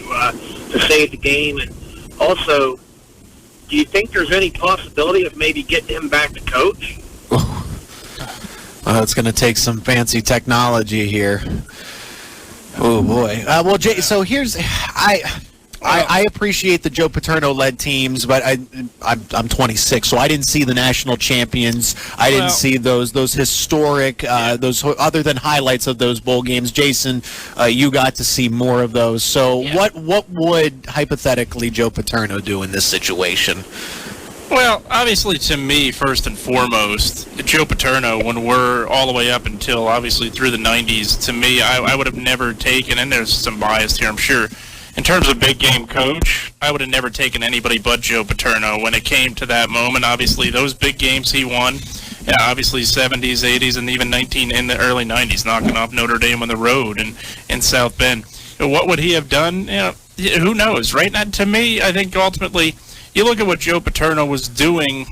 save the game? And also, do you think there's any possibility of maybe getting him back to coach? It's going to take some fancy technology here. Oh boy. Well, Jay. So here's I appreciate the Joe Paterno-led teams, but I'm 26, so I didn't see the national champions. I didn't see those historic, those other than highlights of those bowl games. Jason, you got to see more of those. So what would hypothetically Joe Paterno do in this situation? Well, obviously, to me, first and foremost, Joe Paterno, when we're all the way up until, obviously, through the 90s, to me, I would have never taken, and there's some bias here, I'm sure, in terms of big game coach, I would have never taken anybody but Joe Paterno when it came to that moment. Obviously, those big games he won, obviously 70s, 80s, and even in the early 90s, knocking off Notre Dame on the road in South Bend. What would he have done? Who knows, right? Now, to me, I think ultimately, you look at what Joe Paterno was doing.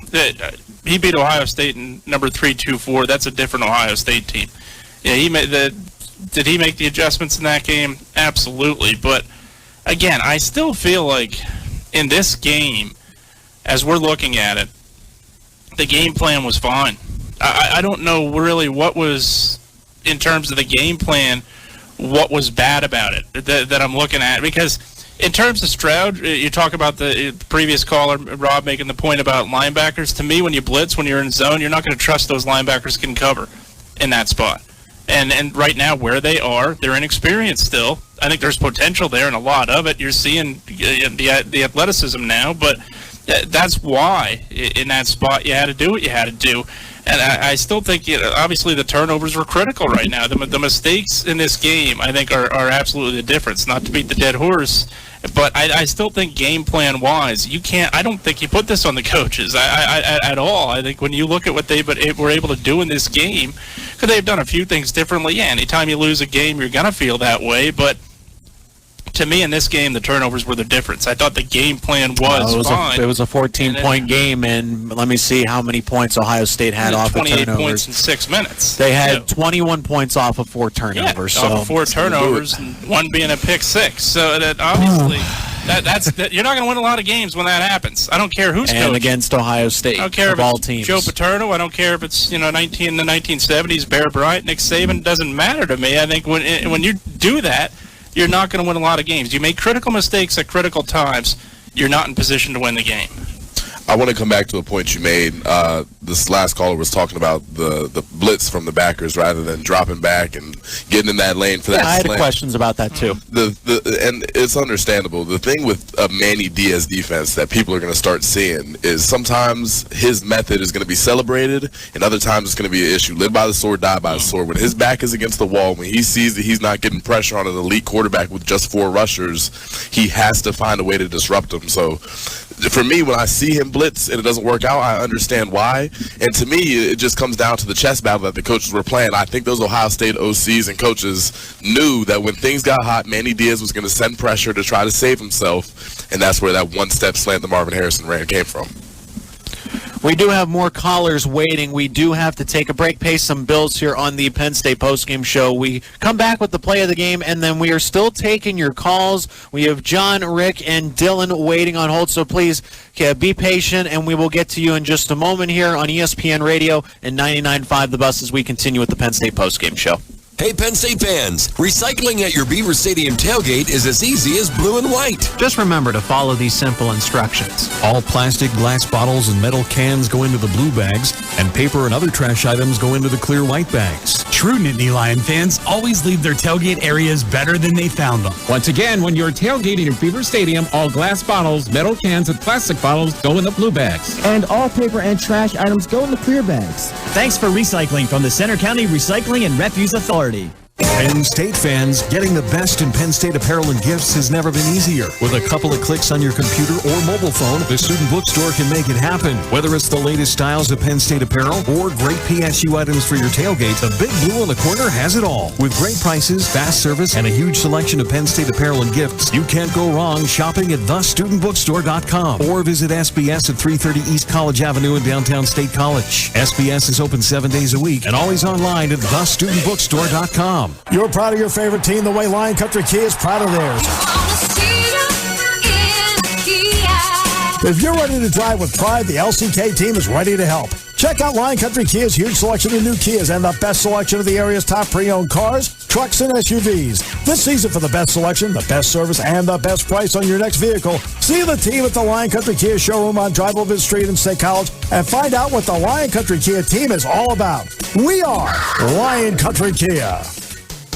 He beat Ohio State in number 3-2-4. That's a different Ohio State team. Yeah, did he make the adjustments in that game? Absolutely. But again, I still feel like in this game, as we're looking at it, the game plan was fine. I don't know really what was, in terms of the game plan, what was bad about it that I'm looking at. Because in terms of Stroud, you talk about the previous caller, Rob, making the point about linebackers. To me, when you blitz, when you're in zone, you're not going to trust those linebackers can cover in that spot. And right now, where they are, they're inexperienced still. I think there's potential there, and a lot of it. You're seeing the athleticism now, but that's why in that spot you had to do what you had to do. And I still think, obviously, the turnovers were critical right now. The mistakes in this game, I think, are absolutely the difference. Not to beat the dead horse, but I still think game plan wise, you can't. I don't think you put this on the coaches at all. I think when you look at what they were able to do in this game, because they've done a few things differently. Yeah, anytime you lose a game, you're gonna feel that way, but to me, in this game, the turnovers were the difference. I thought the game plan was fine. It was a 14-point game, and let me see how many points Ohio State had off of turnovers. 28 points in 6 minutes. They had 21 points off of 4 turnovers. Yeah, off of 4 turnovers, and one being a pick 6. So that obviously, you're not going to win a lot of games when that happens. I don't care who's coaching. And against Ohio State, I don't care of all teams. Joe Paterno. I don't care if it's the 1970s, Bear Bryant, Nick Saban. Doesn't matter to me. I think when you do that, you're not going to win a lot of games. You make critical mistakes at critical times, you're not in position to win the game. I want to come back to a point you made. This last caller was talking about the blitz from the backers rather than dropping back and getting in that lane for that I had slant. questions about that too. And it's understandable. The thing with a Manny Diaz defense that people are going to start seeing is sometimes his method is going to be celebrated, and other times it's going to be an issue. Live by the sword, die by the sword. When his back is against the wall, when he sees that he's not getting pressure on an elite quarterback with just 4 rushers, he has to find a way to disrupt him. So for me, when I see him blitz and it doesn't work out, I understand why. And to me, it just comes down to the chess battle that the coaches were playing. I think those Ohio State OCs and coaches knew that when things got hot, Manny Diaz was going to send pressure to try to save himself, and that's where that one-step slant that Marvin Harrison ran came from. We do have more callers waiting. We do have to take a break, pay some bills here on the Penn State Postgame Show. We come back with the play of the game, and then we are still taking your calls. We have John, Rick, and Dylan waiting on hold, so please be patient, and we will get to you in just a moment here on ESPN Radio and 99.5 The Bus as we continue with the Penn State Postgame Show. Hey, Penn State fans, recycling at your Beaver Stadium tailgate is as easy as blue and white. Just remember to follow these simple instructions. All plastic, glass bottles, and metal cans go into the blue bags, and paper and other trash items go into the clear white bags. True Nittany Lion fans always leave their tailgate areas better than they found them. Once again, when you're tailgating at Beaver Stadium, all glass bottles, metal cans, and plastic bottles go in the blue bags. And all paper and trash items go in the clear bags. Thanks for recycling from the Center County Recycling and Refuse Authority. Penn State fans, getting the best in Penn State apparel and gifts has never been easier. With a couple of clicks on your computer or mobile phone, the student bookstore can make it happen. Whether it's the latest styles of Penn State apparel or great PSU items for your tailgate, the Big Blue in the corner has it all. With great prices, fast service, and a huge selection of Penn State apparel and gifts, you can't go wrong shopping at thestudentbookstore.com or visit SBS at 330 East College Avenue in downtown State College. SBS is open 7 days a week and always online at thestudentbookstore.com. You're proud of your favorite team the way Lion Country Kia is proud of theirs. If you're ready to drive with pride, the LCK team is ready to help. Check out Lion Country Kia's huge selection of new Kias and the best selection of the area's top pre-owned cars, trucks, and SUVs. This season, for the best selection, the best service, and the best price on your next vehicle, see the team at the Lion Country Kia showroom on Driveville Street in State College and find out what the Lion Country Kia team is all about. We are Lion Country Kia.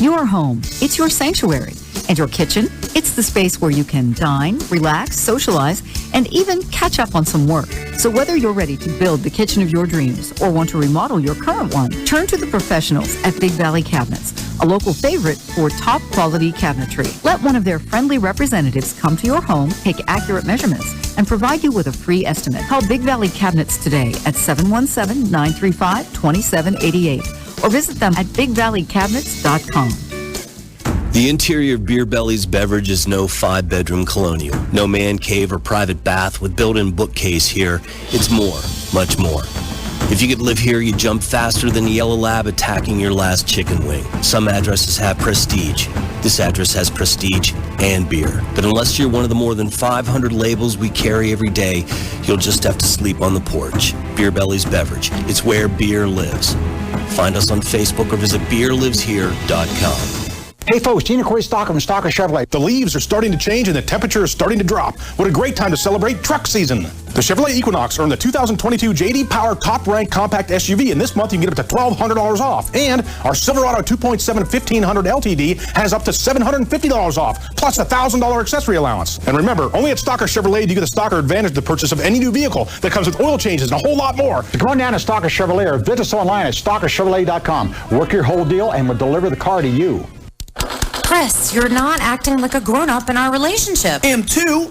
Your home, it's your sanctuary. And your kitchen, it's the space where you can dine, relax, socialize, and even catch up on some work. So whether you're ready to build the kitchen of your dreams or want to remodel your current one, turn to the professionals at Big Valley Cabinets, a local favorite for top quality cabinetry. Let one of their friendly representatives come to your home, take accurate measurements, and provide you with a free estimate. Call Big Valley Cabinets today at 717-935-2788 or visit them at bigvalleycabinets.com. The interior of Beer Belly's beverage is no 5-bedroom colonial, no man cave or private bath with built-in bookcase here. It's more, much more. If you could live here, you'd jump faster than a yellow lab attacking your last chicken wing. Some addresses have prestige. This address has prestige and beer. But unless you're one of the more than 500 labels we carry every day, you'll just have to sleep on the porch. Beer Belly's beverage. It's where beer lives. Find us on Facebook or visit beerliveshere.com. Hey folks, Gina Corey Stocker from Stocker Chevrolet. The leaves are starting to change and the temperature is starting to drop. What a great time to celebrate truck season. The Chevrolet Equinox earned the 2022 J.D. Power Top Rank Compact SUV, and this month you can get up to $1,200 off. And our Silverado 2.7 1500 LTD has up to $750 off, plus a $1,000 accessory allowance. And remember, only at Stocker Chevrolet do you get the Stocker Advantage to the purchase of any new vehicle that comes with oil changes and a whole lot more. So come on down to Stocker Chevrolet or visit us online at StockerChevrolet.com. Work your whole deal and we'll deliver the car to you. Chris, you're not acting like a grown-up in our relationship. Am too.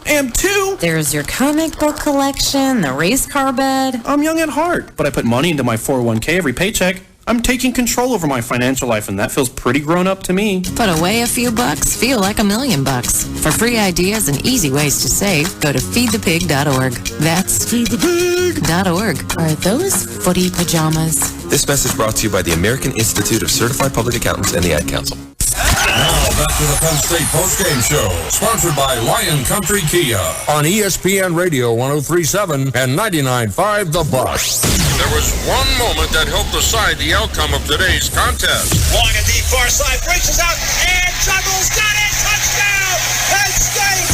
There's your comic book collection, the race car bed. I'm young at heart, but I put money into my 401k every paycheck. I'm taking control over my financial life, and that feels pretty grown-up to me. Put away a few bucks, feel like $1 million. For free ideas and easy ways to save, go to feedthepig.org. That's feedthepig.org. Are those footy pajamas? This message brought to you by the American Institute of Certified Public Accountants and the Ad Council. Now back to the Penn State Postgame Show, sponsored by Lion Country Kia on ESPN Radio 103.7 and 99.5 The Bus. There was one moment that helped decide the outcome of today's contest. Long and deep far side, reaches out and juggles, got it, touchdown, Penn State!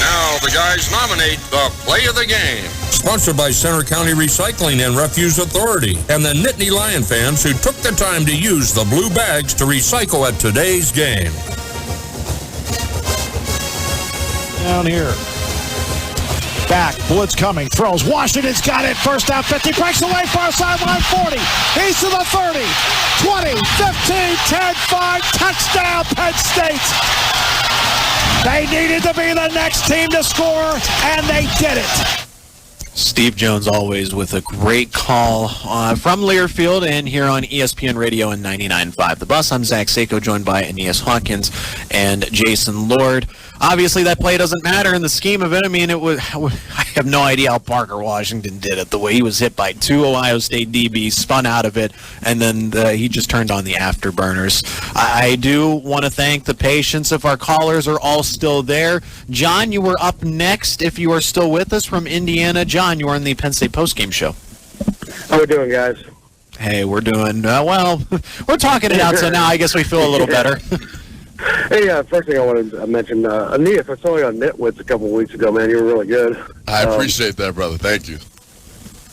Now the guys nominate the play of the game. Sponsored by Center County Recycling and Refuse Authority and the Nittany Lion fans who took the time to use the blue bags to recycle at today's game. Down here. Back, blitz coming, throws, Washington's got it, first down 50, breaks away, far sideline 40, he's to the 30, 20, 15, 10, 5, touchdown Penn State! They needed to be the next team to score, and they did it. Steve Jones always with a great call from Learfield and here on ESPN Radio and 99.5 The Bus. I'm Zach Seyko, joined by Aeneas Hawkins and Jason Lord. Obviously, that play doesn't matter in the scheme of it. I mean, I have no idea how Parker Washington did it. The way he was hit by two Ohio State DBs, spun out of it, and then he just turned on the afterburners. I do want to thank the patience if our callers are all still there. John, you were up next if you are still with us from Indiana. John, you are on the Penn State Postgame Show. How we doing, guys? Hey, we're doing, well, we're talking it out, so now I guess we feel a little better. Hey, first thing I wanted to mention, Aeneas, I saw you on Nitwits a couple of weeks ago, man. You were really good. I appreciate that, brother. Thank you.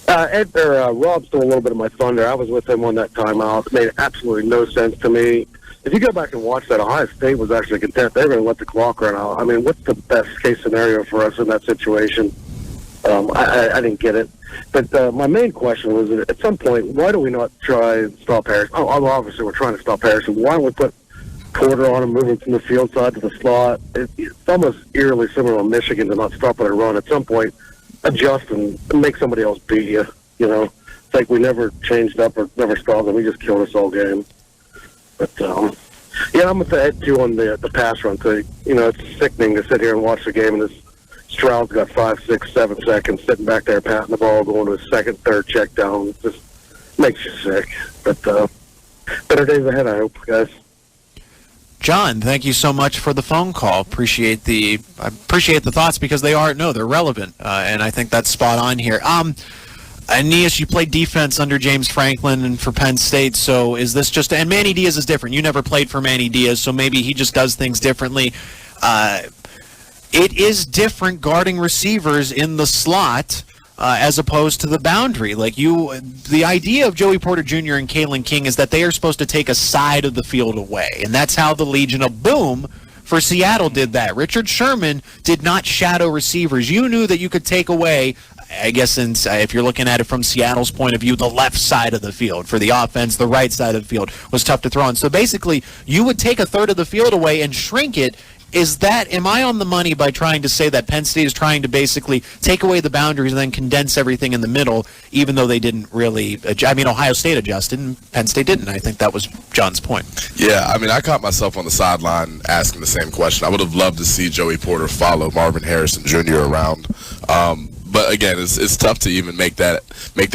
Rob stole a little bit of my thunder. I was with him on that timeout. It made absolutely no sense to me. If you go back and watch that, Ohio State was actually content. They were going to let the clock run out. I mean, what's the best-case scenario for us in that situation? I didn't get it. But my main question was, at some point, why do we not try and stop Harrison? Oh, obviously we're trying to stop Harrison. Why don't we put quarter on him, moving from the field side to the slot. It's almost eerily similar to Michigan to not stop at a run. At some point, adjust and make somebody else beat you. You know, it's like we never changed up or never stopped them. We just killed us all game. But yeah, I'm with the head too on the pass run. So, you know, it's sickening to sit here and watch the game, and this Stroud's got 5, 6, 7 seconds sitting back there patting the ball, going to his second, third check down. It just makes you sick. But better days ahead, I hope, guys. John, thank you so much for the phone call. I appreciate the thoughts, because they're relevant, and I think that's spot on here. Aeneas, you played defense under James Franklin and for Penn State, so is this just, and Manny Diaz is different. You never played for Manny Diaz, so maybe he just does things differently. It is different guarding receivers in the slot as opposed to the boundary. The idea of Joey Porter Jr. and Kalen King is that they are supposed to take a side of the field away, and that's how the Legion of Boom for Seattle did that. Richard Sherman did not shadow receivers. You knew that you could take away, I guess, if you're looking at it from Seattle's point of view, the left side of the field. For the offense, the right side of the field was tough to throw on. So basically, you would take a third of the field away and shrink it. Am I on the money by trying to say that Penn State is trying to basically take away the boundaries and then condense everything in the middle, even though they didn't really, Ohio State adjusted and Penn State didn't. I think that was John's point. Yeah, I caught myself on the sideline asking the same question. I would have loved to see Joey Porter follow Marvin Harrison Jr. around. But again, it's tough to even make that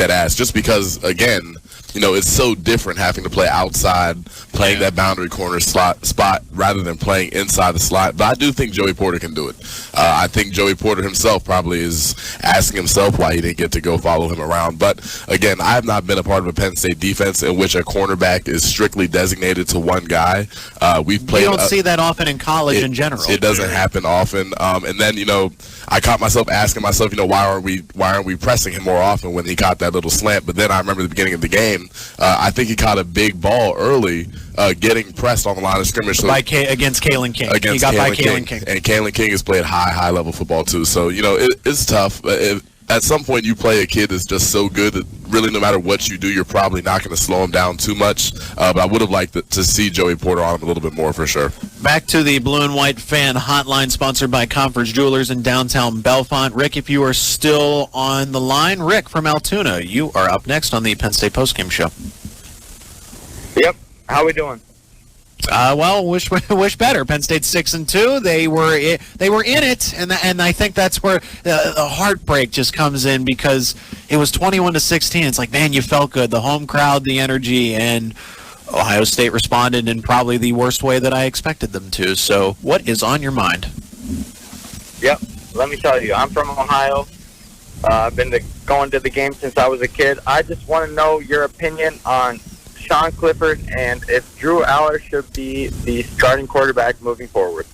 ask, just because, again, you know, it's so different having to play outside, playing that boundary corner spot rather than playing inside the slot. But I do think Joey Porter can do it. I think Joey Porter himself probably is asking himself why he didn't get to go follow him around. But again, I have not been a part of a Penn State defense in which a cornerback is strictly designated to one guy. We've played. You don't see that often in college in general. It doesn't happen often. And then, you know, I caught myself asking myself, you know, why aren't we pressing him more often when he caught that little slant? But then I remember the beginning of the game, I think he caught a big ball early, getting pressed on the line of scrimmage. So against Kalen King. He got by Kalen King. And Kalen King has played high level football too. So, you know, it's tough. At some point, you play a kid that's just so good that really no matter what you do, you're probably not going to slow him down too much. But I would have liked to see Joey Porter on him a little bit more for sure. Back to the Blue and White Fan Hotline, sponsored by Conference Jewelers in downtown Bellefonte. Rick, if you are still on the line, Rick from Altoona, you are up next on the Penn State Postgame Show. Yep. How we doing? Well, wish better. Penn State's 6-2. They were in it, and I think that's where the heartbreak just comes in, because it was 21-16. It's like, man, you felt good. The home crowd, the energy, and Ohio State responded in probably the worst way that I expected them to. So, what is on your mind? Yep. Let me tell you, I'm from Ohio. I've been going to the game since I was a kid. I just want to know your opinion on Sean Clifford and if Drew Allar should be the starting quarterback moving forward.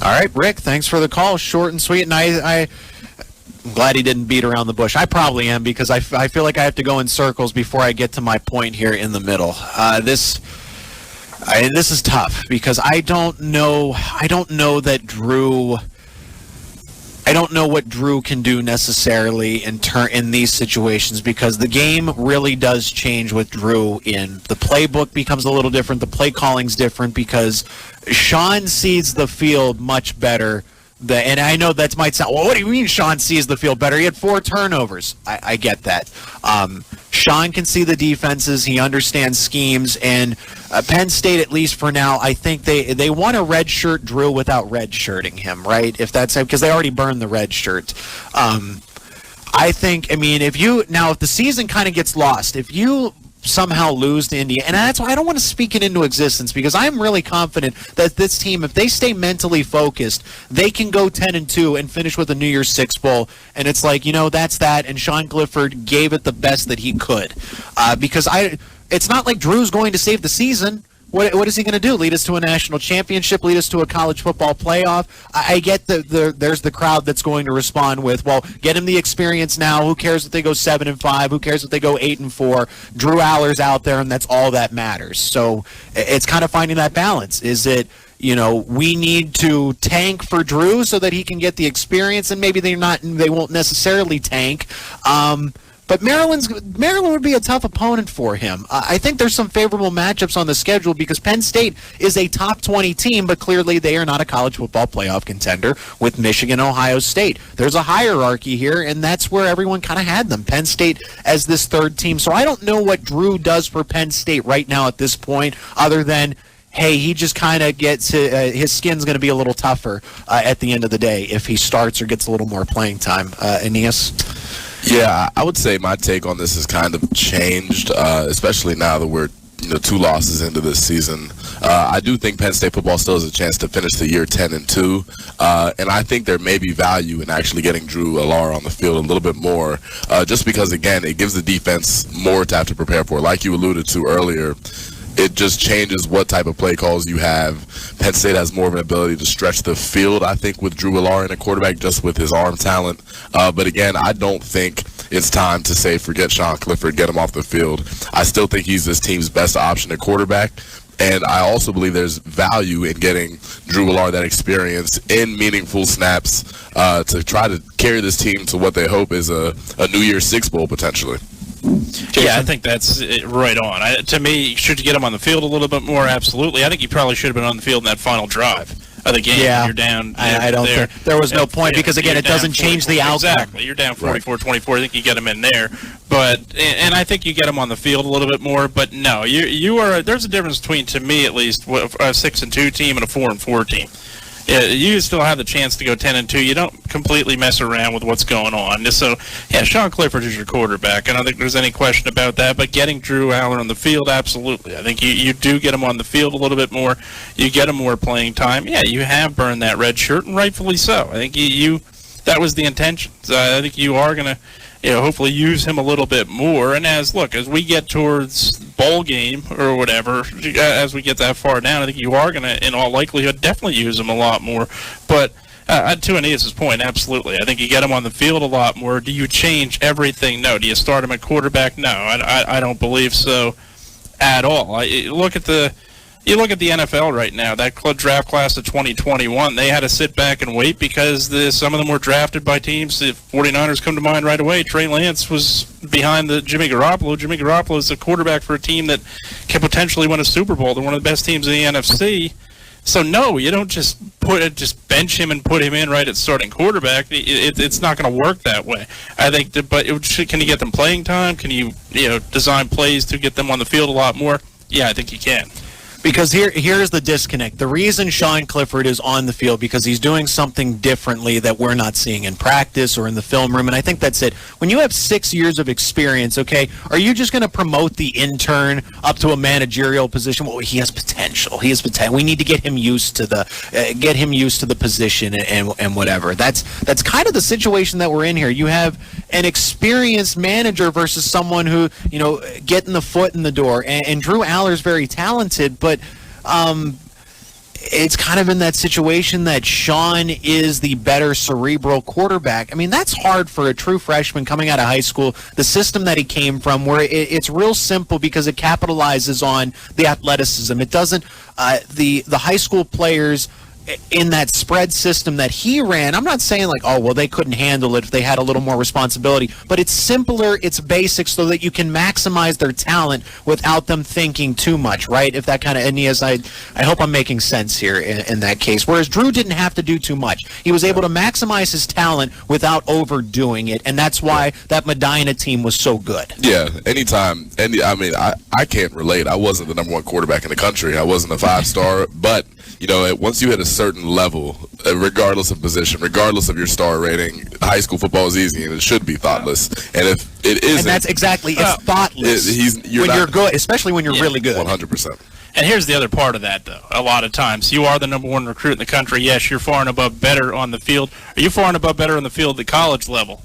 All right, Rick, thanks for the call. Short and sweet, and I'm glad he didn't beat around the bush. I probably am, because I feel like I have to go in circles before I get to my point here in the middle. This is tough, because I don't know that Drew. I don't know what Drew can do necessarily in these situations, because the game really does change with Drew. The playbook becomes a little different. The play calling's different, because Sean sees the field much better. And I know that might sound, well, what do you mean Sean sees the field better? He had 4 turnovers. I get that. Sean can see the defenses. He understands schemes. And Penn State, at least for now, I think they want to redshirt Drew without redshirting him, right? If that's because they already burned the red shirt. I think, if the season kind of gets lost, if you somehow lose to India, and that's why I don't want to speak it into existence, because I'm really confident that this team, if they stay mentally focused, they can go 10-2 and finish with a New Year's Six bowl. And it's like, that's that, and Sean Clifford gave it the best that he could, because it's not like Drew's going to save the season. What is he going to do? Lead us to a national championship? Lead us to a college football playoff? I get there's the crowd that's going to respond with, well, get him the experience now. Who cares if they go 7-5? Who cares if they go 8-4? Drew Allar's out there, and that's all that matters. So it's kind of finding that balance. Is it, we need to tank for Drew so that he can get the experience, and maybe they won't necessarily tank. But Maryland would be a tough opponent for him. I think there's some favorable matchups on the schedule because Penn State is a top 20 team, but clearly they are not a college football playoff contender with Michigan, Ohio State. There's a hierarchy here, and that's where everyone kind of had them. Penn State as this third team. So I don't know what Drew does for Penn State right now at this point, other than, hey, he just kind of gets his skin's going to be a little tougher at the end of the day if he starts or gets a little more playing time. Aeneas? Yeah, I would say my take on this has kind of changed, especially now that we're 2 losses into this season. I do think Penn State football still has a chance to finish the year 10-2, and I think there may be value in actually getting Drew Allar on the field a little bit more, just because, again, it gives the defense more to have to prepare for. Like you alluded to earlier, it just changes what type of play calls you have. Penn State has more of an ability to stretch the field, I think, with Drew Allar in a quarterback, just with his arm talent. But again, I don't think it's time to say forget Sean Clifford, get him off the field. I still think he's this team's best option at quarterback. And I also believe there's value in getting Drew Allar that experience in meaningful snaps to try to carry this team to what they hope is a New Year's Six Bowl potentially. Jason? Yeah, I think that's right on. To me, should you get him on the field a little bit more? Absolutely. I think he probably should have been on the field in that final drive of the game. Yeah, you're down. I don't think there was no point because, again, it doesn't change the outcome. Exactly. You're down 44-24. I think you get him in there. And I think you get him on the field a little bit more. But, no, you are. There's a difference between, to me at least, a 6-2 team and a 4-4 team. Yeah, you still have the chance to go 10-2. You don't completely mess around with what's going on. So, yeah, Sean Clifford is your quarterback. I don't think there's any question about that. But getting Drew Allar on the field, absolutely. I think you do get him on the field a little bit more. You get him more playing time. Yeah, you have burned that red shirt, and rightfully so. I think that was the intention. I think you are going to, hopefully use him a little bit more. And as we get towards bowl game or whatever, as we get that far down, I think you are going to, in all likelihood, definitely use him a lot more. But to Aeneas' point, absolutely. I think you get him on the field a lot more. Do you change everything? No. Do you start him at quarterback? No. I don't believe so at all. You look at the NFL right now, that draft class of 2021, they had to sit back and wait because some of them were drafted by teams. The 49ers come to mind right away. Trey Lance was behind Jimmy Garoppolo. Jimmy Garoppolo is a quarterback for a team that can potentially win a Super Bowl. They're one of the best teams in the NFC. So, no, you don't just bench him and put him in right at starting quarterback. It's not going to work that way. I think, can you get them playing time? Can you design plays to get them on the field a lot more? Yeah, I think you can. Because here's the disconnect. The reason Sean Clifford is on the field because he's doing something differently that we're not seeing in practice or in the film room, and I think that's it. When you have 6 years of experience, okay, are you just going to promote the intern up to a managerial position? Well, he has potential. He has potential. We need to get him used to the position and whatever. That's kind of the situation that we're in here. You have an experienced manager versus someone who getting the foot in the door. And Drew Allar is very talented, but it's kind of in that situation that Sean is the better cerebral quarterback. I mean, that's hard for a true freshman coming out of high school, the system that he came from, where it's real simple because it capitalizes on the athleticism. It doesn't, the high school players in that spread system that he ran, I'm not saying they couldn't handle it if they had a little more responsibility, but it's simpler, it's basic so that you can maximize their talent without them thinking too much, right? If that kind of, Aeneas, I hope I'm making sense here in that case. Whereas Drew didn't have to do too much. He was able to maximize his talent without overdoing it, and that's why that Medina team was so good. Yeah, I can't relate. I wasn't the number one quarterback in the country. I wasn't a 5-star, but once you hit a certain level, regardless of position, regardless of your star rating, high school football is easy and it should be thoughtless. And if it isn't, and that's exactly, it's thoughtless. You're good, especially when you're really good. 100%. And here's the other part of that, though. A lot of times, you are the number one recruit in the country. Yes, you're far and above better on the field. Are you far and above better on the field at college level?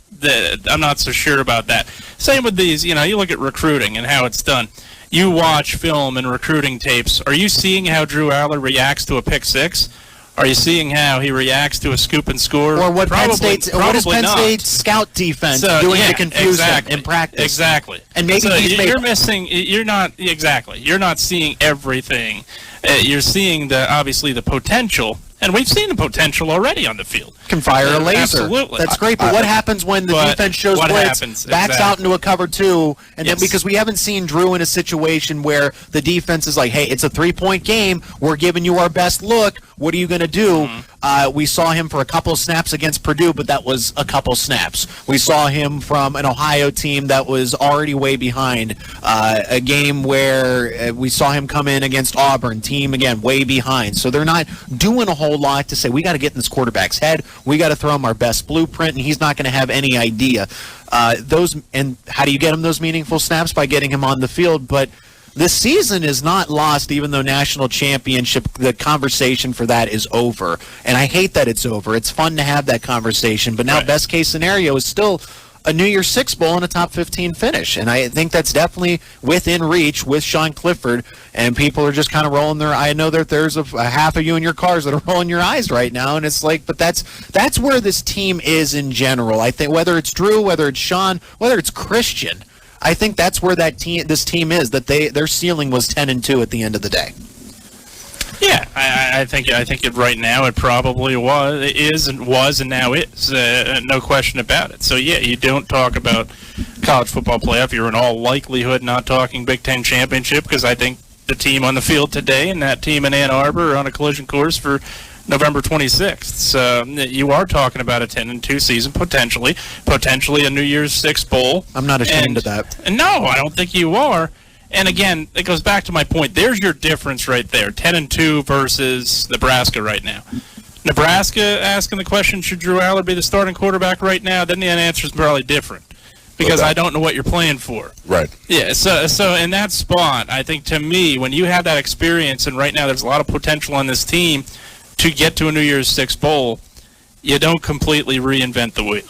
I'm not so sure about that. Same with these. You look at recruiting and how it's done. You watch film and recruiting tapes. Are you seeing how Drew Allar reacts to a pick six? Are you seeing how he reacts to a scoop and score? Or what Penn State's scout defense doing to confuse him in practice? Exactly. And maybe you're missing. You're not exactly. You're not seeing everything. You're seeing obviously the potential. And we've seen the potential already on the field. Can fire a laser. Absolutely. That's great. But what happens when the defense shows blitz, backs out into a cover 2, and then because we haven't seen Drew in a situation where the defense is like, hey, it's a 3-point game. We're giving you our best look. What are you going to do? We saw him for a couple snaps against Purdue, but that was a couple snaps. We saw him from an Ohio team that was already way behind. A game where we saw him come in against Auburn, team, again, way behind. So they're not doing a whole lot to say, we got to get in this quarterback's head. We got to throw him our best blueprint, and he's not going to have any idea. And how do you get him those meaningful snaps? By getting him on the field. But this season is not lost, even though national championship, the conversation for that is over. And I hate that it's over. It's fun to have that conversation. But now best case scenario is still a New Year's Six Bowl and a top 15 finish. And I think that's definitely within reach with Sean Clifford. And people are just kind of rolling their eyes. I know that there's a half of you in your cars that are rolling your eyes right now. And it's like, but that's where this team is in general. I think whether it's Drew, whether it's Sean, whether it's Christian, I think that's where this team is, that their ceiling was 10-2 at the end of the day. Yeah, I think right now it probably is, and now is. No question about it. So, yeah, you don't talk about college football playoff. You're in all likelihood not talking Big Ten championship, because I think the team on the field today and that team in Ann Arbor are on a collision course for November 26th. So you are talking about a 10-2 season, potentially a New Year's Six Bowl. I'm not ashamed of that. And no, I don't think you are. And again, it goes back to my point. There's your difference right there, 10-2 versus Nebraska right now. Nebraska asking the question, should Drew Allar be the starting quarterback right now? Then the answer is probably different, because I don't know what you're playing for. Right. Yeah, so in that spot, I think to me, when you have that experience, and right now there's a lot of potential on this team to get to a New Year's Six Bowl, you don't completely reinvent the wheel.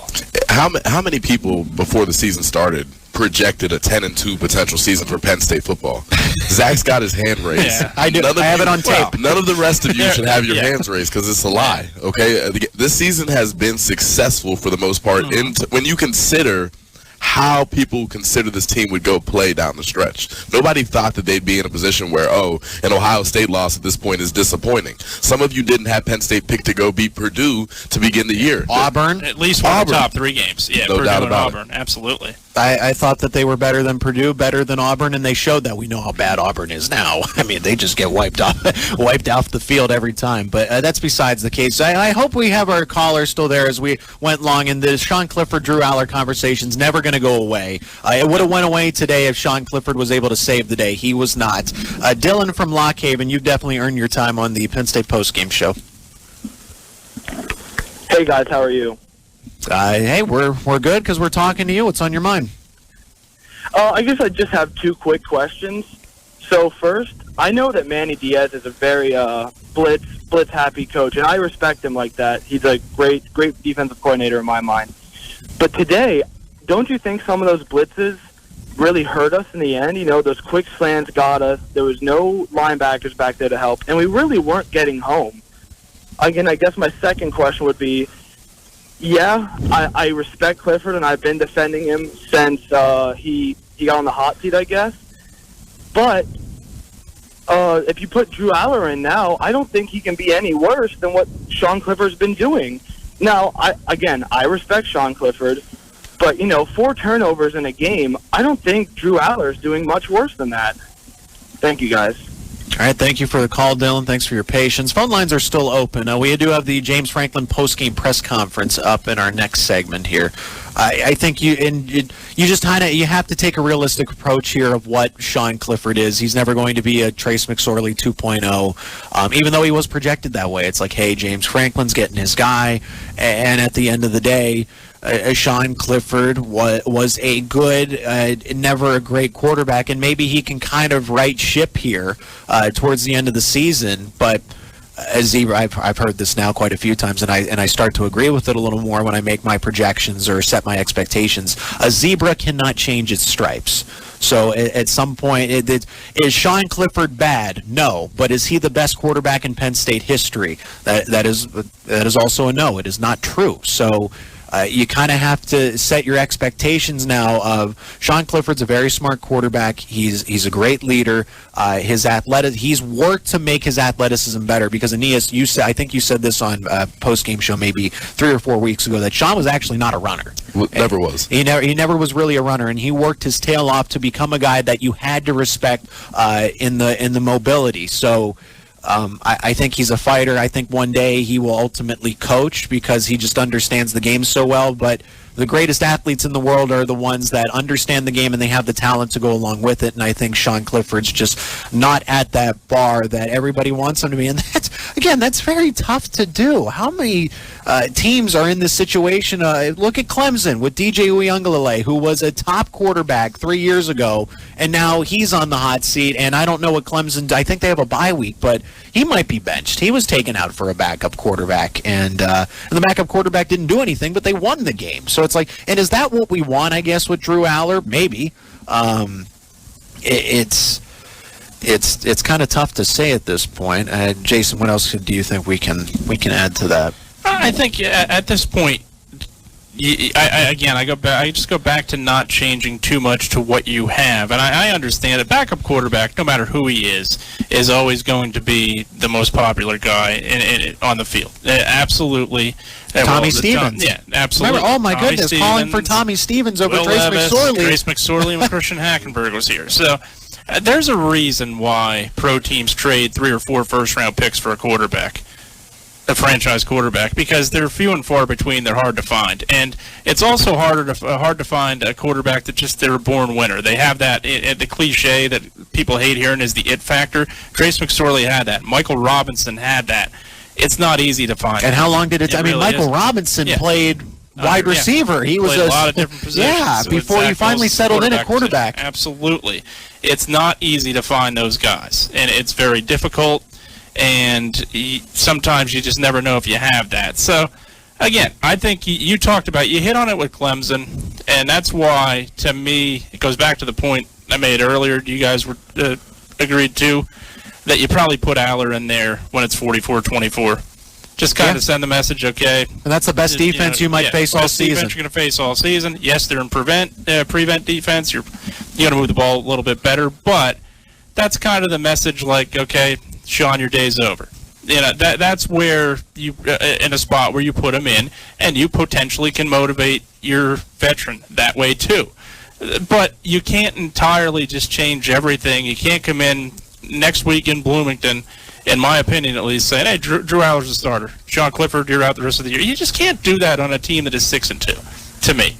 How many people before the season started projected a 10-2 potential season for Penn State football? Zach's got his hand raised. Yeah, I do. I have it on tape. None of the rest of you should have your hands raised, because it's a lie. Okay, this season has been successful for the most part. When you consider how people consider this team would go play down the stretch. Nobody thought that they'd be in a position where, an Ohio State loss at this point is disappointing. Some of you didn't have Penn State picked to go beat Purdue to begin the year. Auburn. At least one of the top 3 games. Yeah, no Purdue doubt and about Auburn. Absolutely. I thought that they were better than Purdue, better than Auburn, and they showed that. We know how bad Auburn is now. I mean, they just get wiped off the field every time. But that's besides the case. I hope we have our caller still there as we went long. And the Sean Clifford, Drew Allar conversation's never going to go away. It would have went away today if Sean Clifford was able to save the day. He was not. Dylan from Lock Haven, you've definitely earned your time on the Penn State Postgame Show. Hey, guys. How are you? Hey, we're good because we're talking to you. What's on your mind? I guess I just have 2 quick questions. So first, I know that Manny Diaz is a very blitz happy coach, and I respect him like that. He's a great defensive coordinator in my mind. But today, don't you think some of those blitzes really hurt us in the end? You know, those quick slants got us. There was no linebackers back there to help, and we really weren't getting home. Again, I guess my second question would be, I respect Clifford, and I've been defending him since he got on the hot seat, I guess. But if you put Drew Allar in now, I don't think he can be any worse than what Sean Clifford's been doing. Now, I respect Sean Clifford, but, 4 turnovers in a game, I don't think Drew Allar is doing much worse than that. Thank you, guys. All right, thank you for the call, Dylan. Thanks for your patience. Phone lines are still open. We do have the James Franklin postgame press conference up in our next segment here. I think you just you have to take a realistic approach here of what Sean Clifford is. He's never going to be a Trace McSorley 2.0, even though he was projected that way. It's like, hey, James Franklin's getting his guy, and at the end of the day, Sean Clifford was a good, never a great quarterback, and maybe he can kind of right ship here towards the end of the season. But as Zebra, I've heard this now quite a few times, and I start to agree with it a little more when I make my projections or set my expectations. A zebra cannot change its stripes. So at some point, is Sean Clifford bad? No. But is he the best quarterback in Penn State history? That is also a no. It is not true. So you kind of have to set your expectations now of Sean Clifford's a very smart quarterback. He's a great leader. He's worked to make his athleticism better because Aeneas, I think you said this on post-game show maybe 3 or 4 weeks ago that Sean was actually not a runner. Never was. He never was really a runner, and he worked his tail off to become a guy that you had to respect in the mobility. So I think he's a fighter. I think one day he will ultimately coach because he just understands the game so well. But the greatest athletes in the world are the ones that understand the game and they have the talent to go along with it. And I think Sean Clifford's just not at that bar that everybody wants him to be. And that's very tough to do. How many teams are in this situation? Look at Clemson with DJ Uiagalelei, who was a top quarterback 3 years ago, and now he's on the hot seat. And I don't know what Clemson. I think they have a bye week, but he might be benched. He was taken out for a backup quarterback, and the backup quarterback didn't do anything, but they won the game. So it's like, and is that what we want? I guess with Drew Allar, maybe. It's kind of tough to say at this point. Jason, what else do you think we can add to that? I think at this point, I just go back to not changing too much to what you have, and I understand a backup quarterback, no matter who he is always going to be the most popular guy on the field. Absolutely. Tommy Stevens. Yeah, absolutely. Remember, oh my goodness, calling for Tommy Stevens over Trace McSorley. Trace McSorley and Christian Hackenberg was here. So there's a reason why pro teams trade 3 or 4 first-round picks for a quarterback. A franchise quarterback, because they're few and far between. They're hard to find, and it's also hard to find a quarterback that they're a born winner. They have that the cliche that people hate hearing is the it factor. Trace McSorley had that. Michael Robinson had that. It's not easy to find. And how long did it? Michael Robinson played wide receiver. He was a lot of different positions. Yeah, so before he finally settled in at quarterback. Absolutely, it's not easy to find those guys, and it's very difficult. And sometimes you just never know if you have that. So, again, I think you talked about, you hit on it with Clemson, and that's why, to me, it goes back to the point I made earlier, you guys were agreed to, that you probably put Allar in there when it's 44-24. Just kind of send the message, okay. And that's the best defense you might face all season. Defense you're going to face all season. Yes, they're in prevent defense. You're going to move the ball a little bit better, but that's kind of the message, like, okay, Sean, your day's over. That's where you in a spot where you put him in, and you potentially can motivate your veteran that way too. But you can't entirely just change everything. You can't come in next week in Bloomington, in my opinion at least, saying, "Hey, Drew Allar's the starter. Sean Clifford, you're out the rest of the year." You just can't do that on a team that is 6-2. To me.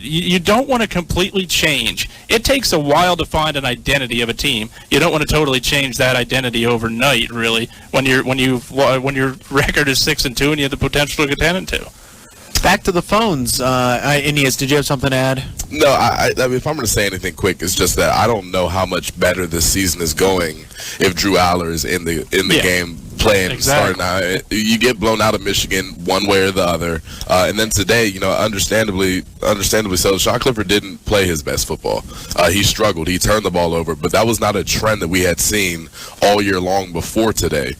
You don't want to completely change. It takes a while to find an identity of a team. You don't want to totally change that identity overnight, really, when your record is 6-2 and you have the potential to get 10-2. Back to the phones. Aeneas, did you have something to add? No, I mean, if I'm going to say anything quick, it's just that I don't know how much better this season is going if Drew Allar is in the game playing, starting out. You get blown out of Michigan one way or the other, and then today, understandably so, Sean Clifford didn't play his best football. He struggled. He turned the ball over, but that was not a trend that we had seen all year long before today.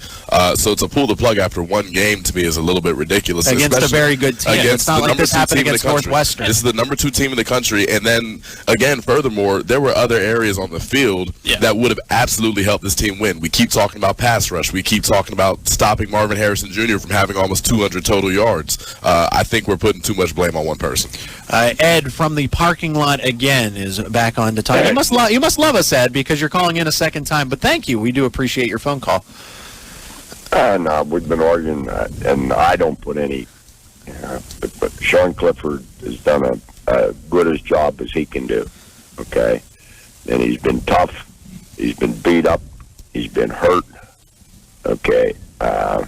So to pull the plug after one game to me is a little bit ridiculous. Against a very good team. It's not like this happened against Northwestern. This is the number 2 team in the country, and then again, furthermore, there were other areas on the field that would have absolutely helped this team win. We keep talking about pass rush. We keep talking about stopping Marvin Harrison Jr. from having almost 200 total yards. I think we're putting too much blame on one person. Ed from the parking lot again is back on to talk. You must love us, Ed, because you're calling in a second time. But thank you. We do appreciate your phone call. No, we've been arguing that, and I don't put any. But Sean Clifford has done a good as job as he can do. Okay, and he's been tough. He's been beat up. He's been hurt. Okay, but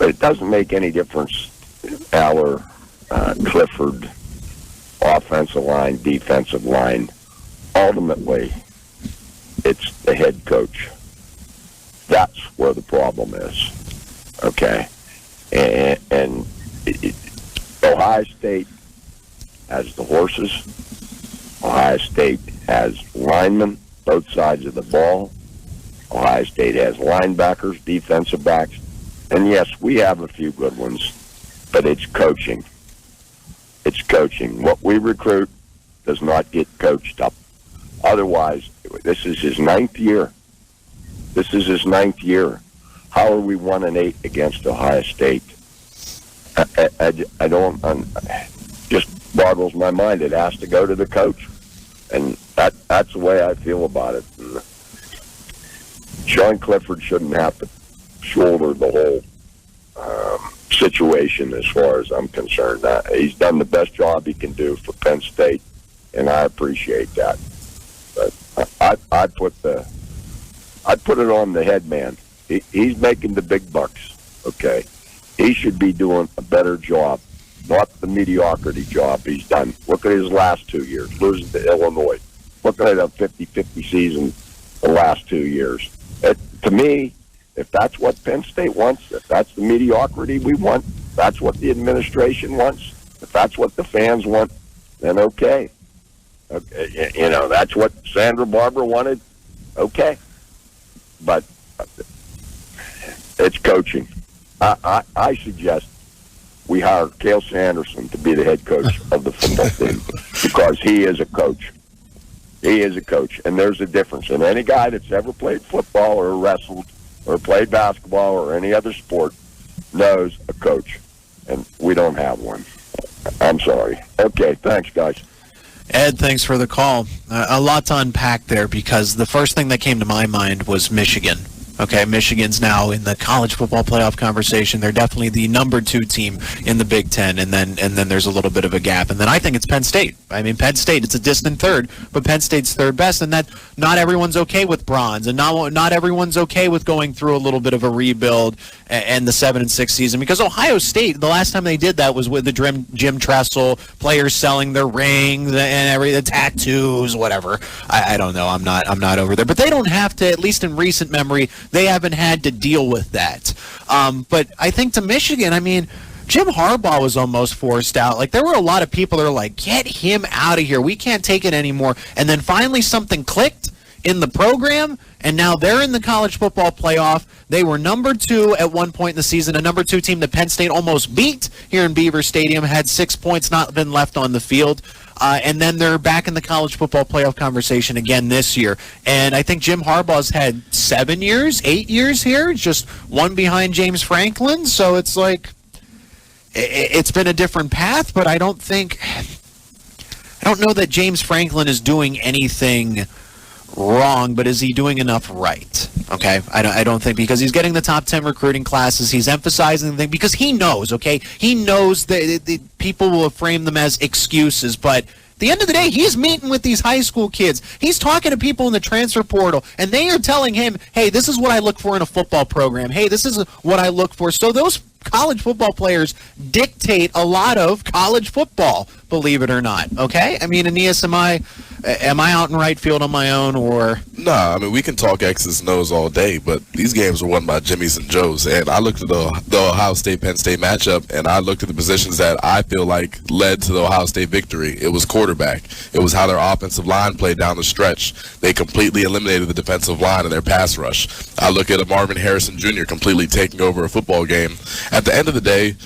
it doesn't make any difference. Allar, Clifford, offensive line, defensive line. Ultimately, it's the head coach. That's where the problem is. Okay, and Ohio State has the horses. Ohio State has linemen, both sides of the ball. Ohio State has linebackers, defensive backs, and yes, we have a few good ones, but it's coaching. It's coaching. What we recruit does not get coached up. Otherwise, this is his 9th year. This is his 9th year. How are we 1-8 against Ohio State? I don't. Just boggles my mind. It has to go to the coach, and that's the way I feel about it. And Sean Clifford shouldn't have to shoulder the whole situation, as far as I'm concerned. He's done the best job he can do for Penn State, and I appreciate that. But I'd put it on the head man. He's making the big bucks. Okay, he should be doing a better job, not the mediocrity job he's done. Look at his last 2 years, losing to Illinois. Look at a 50-50 season the last 2 years. To me, if that's what Penn State wants, if that's the mediocrity we want, if that's what the administration wants, if that's what the fans want, then okay. You know, that's what Sandra Barber wanted, okay. But it's coaching. I suggest we hire Cale Sanderson to be the head coach of the football team, because he is a coach. He is a coach, and there's a difference. And any guy that's ever played football or wrestled or played basketball or any other sport knows a coach, and we don't have one. I'm sorry. Okay, thanks, guys. Ed, thanks for the call. A lot to unpack there, because the first thing that came to my mind was Michigan. Okay, Michigan's now in the college football playoff conversation. They're definitely the number 2 team in the Big Ten, and then there's a little bit of a gap. And then I think it's Penn State. I mean, Penn State, it's a distant third, but Penn State's third best, and that not everyone's okay with bronze, and not everyone's okay with going through a little bit of a rebuild and the 7-6 season, because Ohio State, the last time they did that was with the Jim Tressel, players selling their rings and the tattoos, whatever. I don't know. I'm not over there, but they don't have to. At least in recent memory, they haven't had to deal with that. But I think to Michigan, I mean, Jim Harbaugh was almost forced out. Like, there were a lot of people that are like, get him out of here. We can't take it anymore. And then finally something clicked in the program, and now they're in the college football playoff. They were number 2 at one point in the season, a number 2 team that Penn State almost beat here in Beaver Stadium, had 6 points not been left on the field. And then they're back in the college football playoff conversation again this year. And I think Jim Harbaugh's had 8 years here, just one behind James Franklin. So it's like, it's been a different path, but I don't know that James Franklin is doing anything wrong, but is he doing enough right? Okay, I don't think, because he's getting the top 10 recruiting classes. He's emphasizing the thing because he knows, okay? He knows that people will frame them as excuses, but at the end of the day, he's meeting with these high school kids. He's talking to people in the transfer portal, and they are telling him, hey, this is what I look for in a football program. Hey, this is what I look for. So those college football players dictate a lot of college football, believe it or not. Okay? I mean, Aeneas, am I out in right field on my own, or? Nah, I mean, we can talk X's and O's all day, but these games were won by Jimmys and Joes. And I looked at the Ohio State-Penn State matchup, and I looked at the positions that I feel like led to the Ohio State victory. It was quarterback. It was how their offensive line played down the stretch. They completely eliminated the defensive line in their pass rush. I look at a Marvin Harrison Jr. completely taking over a football game. At the end of the day,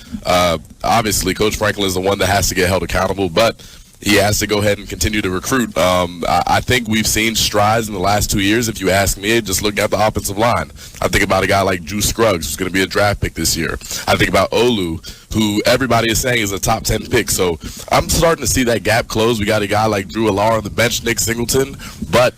obviously, Coach Franklin is the one that has to get held accountable, but he has to go ahead and continue to recruit. I think we've seen strides in the last 2 years, if you ask me, just looking at the offensive line. I think about a guy like Drew Scruggs, who's going to be a draft pick this year. I think about Olu, who everybody is saying is a top 10 pick. So I'm starting to see that gap close. We got a guy like Drew Allar on the bench, Nick Singleton. But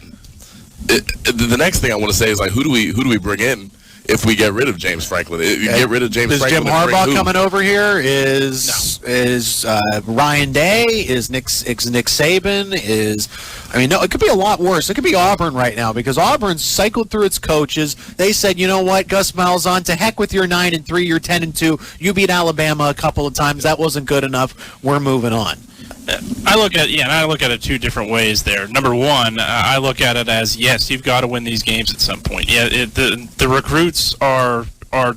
the next thing I want to say is, like, who do we bring in if we get rid of James Franklin? Get rid of James Franklin. Is Jim Harbaugh coming over here? Is Ryan Day? Is Nick Saban? No, it could be a lot worse. It could be Auburn right now, because Auburn's cycled through its coaches. They said, you know what, Gus Malzahn, to heck with your 9-3, you're 10-2. You beat Alabama a couple of times. That wasn't good enough. We're moving on. I look at it 2 different ways there. Number one, I look at it as, yes, you've got to win these games at some point. Yeah, the recruits are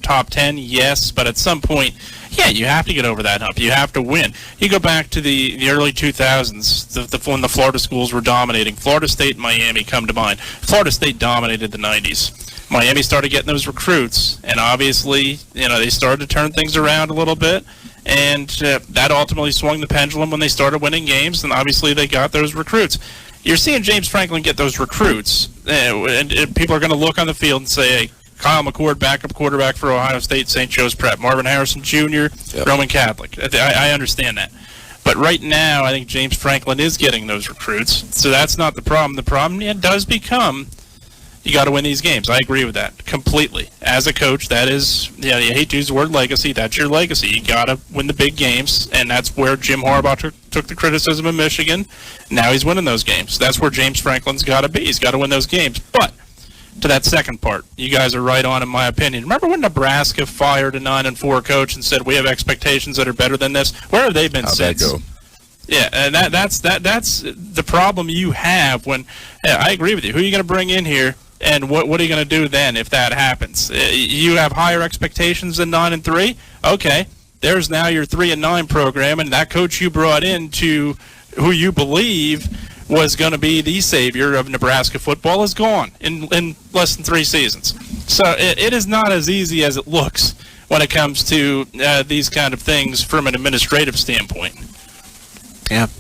top 10, yes, but at some point, yeah, you have to get over that hump. You have to win. You go back to the early 2000s, when the Florida schools were dominating. Florida State and Miami come to mind. Florida State dominated the 90s. Miami started getting those recruits, and obviously, they started to turn things around a little bit. And that ultimately swung the pendulum when they started winning games, and obviously they got those recruits. You're seeing James Franklin get those recruits, and people are going to look on the field and say, hey, Kyle McCord, backup quarterback for Ohio State, St. Joe's Prep. Marvin Harrison Jr., Roman Catholic. I understand that. But right now, I think James Franklin is getting those recruits, so that's not the problem. The problem does become you got to win these games. I agree with that completely. As a coach, that is, you hate to use the word legacy. That's your legacy. You got to win the big games, and that's where Jim Harbaugh took the criticism of Michigan. Now he's winning those games. That's where James Franklin's got to be. He's got to win those games. But to that second part, you guys are right on, in my opinion. Remember when Nebraska fired a 9-4 coach and said we have expectations that are better than this? Where have they been since? How'd that go? Yeah, and that's the problem you have when. I agree with you. Who are you going to bring in here? And what are you going to do then if that happens? You have higher expectations than 9-3? Okay, there's now your 3-9 program, and that coach you brought in to who you believe was going to be the savior of Nebraska football is gone in less than 3 seasons. So it is not as easy as it looks when it comes to these kind of things from an administrative standpoint. Yep,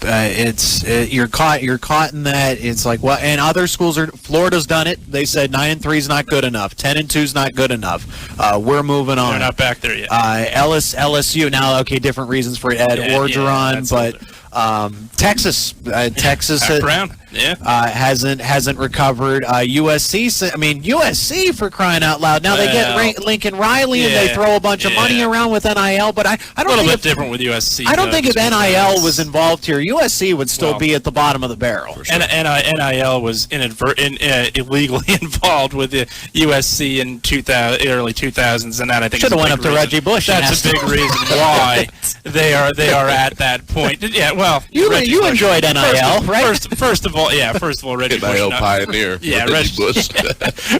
you're caught in that. It's like, well, and other schools Florida's done it. They said 9-3 is not good enough. 10-2 is not good enough. We're moving on. They're not back there yet. LSU now. Okay, different reasons for Ed Orgeron, but Texas Brown. hasn't recovered. USC. I mean, USC for crying out loud. Now they get Lincoln Riley and they throw a bunch of money around with NIL. But I don't a little think bit different with USC. I don't think if NIL was involved here, USC would still be at the bottom of the barrel. Sure. And NIL was illegally involved with the USC in early 2000s, and that I think should have went up to Reggie Bush. That's a big reason why they are at that point. Yeah, well, you enjoyed NIL, right? First of all, Reggie Bush. NIL pioneer. Yeah, Reggie Bush.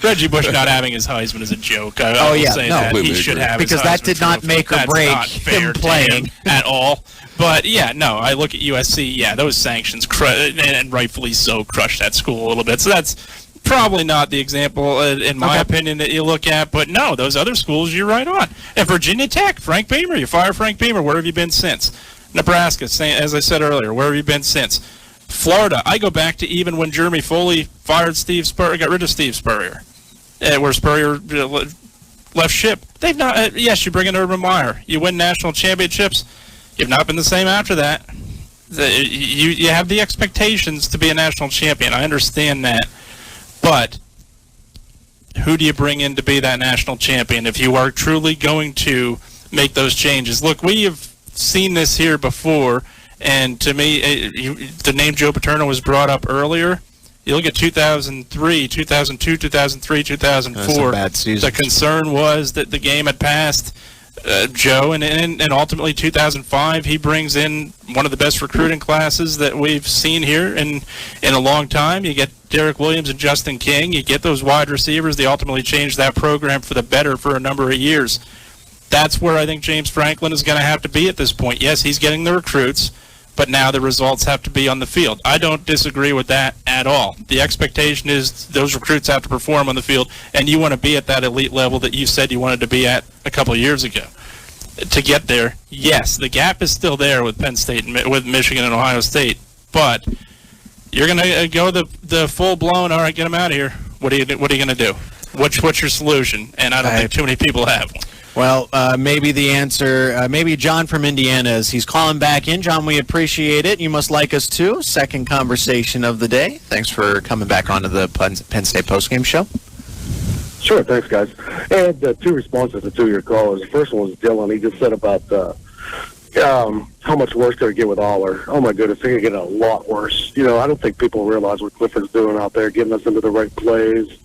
Reggie Bush not having his Heisman is a joke. He should have because that did not make or break him playing at all. But yeah, no, I look at USC. Yeah, those sanctions and rightfully so crushed that school a little bit. So that's probably not the example, in my opinion, that you look at. But no, those other schools, you're right on. And Virginia Tech, Frank Beamer, you fire Frank Beamer. Where have you been since? Nebraska, as I said earlier, where have you been since? Florida, I go back to even when Jeremy Foley fired Steve Spurrier, got rid of Steve Spurrier, where Spurrier left ship. They've not. Yes, you bring in Urban Meyer, you win national championships. You've not been the same after that. You have the expectations to be a national champion. I understand that, but who do you bring in to be that national champion if you are truly going to make those changes? Look, we have seen this here before. And to me, the name Joe Paterno was brought up earlier. You look at 2003, 2002, 2003, 2004. That's a bad season. The concern was that the game had passed Joe, and ultimately 2005, he brings in one of the best recruiting classes that we've seen here in a long time. You get Derek Williams and Justin King. You get those wide receivers. They ultimately changed that program for the better for a number of years. That's where I think James Franklin is going to have to be at this point. Yes, he's getting the recruits, but now the results have to be on the field. I don't disagree with that at all. The expectation is those recruits have to perform on the field, and you want to be at that elite level that you said you wanted to be at a couple of years ago. To get there, yes, the gap is still there with Penn State, with Michigan and Ohio State, but you're going to go the full-blown, all right, get them out of here. What are you going to do? What's your solution? And I don't think too many people have one. Well, maybe the answer, maybe John from Indiana is he's calling back in. John, we appreciate it. You must like us too. Second conversation of the day. Thanks for coming back onto the Penn State Postgame Show. Sure, thanks, guys. I had 2 responses to 2 of your callers. The first one was Dylan. He just said about how much worse could it get with Allar. Oh, my goodness, it could get a lot worse. I don't think people realize what Clifford's doing out there, getting us into the right plays.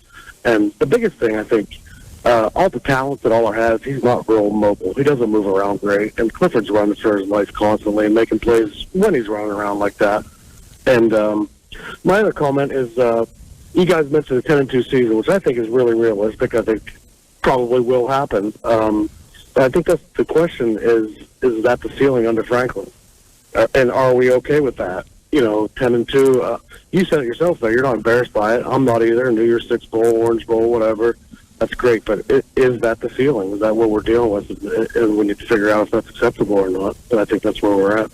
And the biggest thing, I think, all the talent that Allar has, he's not real mobile. He doesn't move around great. And Clifford's running for his life constantly and making plays when he's running around like that. And my other comment is you guys mentioned a 10-2 season, which I think is really realistic. I think probably will happen. But I think that's the question is that the ceiling under Franklin? And are we okay with that? 10-2. You said it yourself, though. You're not embarrassed by it. I'm not either. New Year's Six Bowl, Orange Bowl, whatever. that's great. But is that the ceiling? Is that what we're dealing with? And we need to figure out if that's acceptable or not. But I think that's where we're at.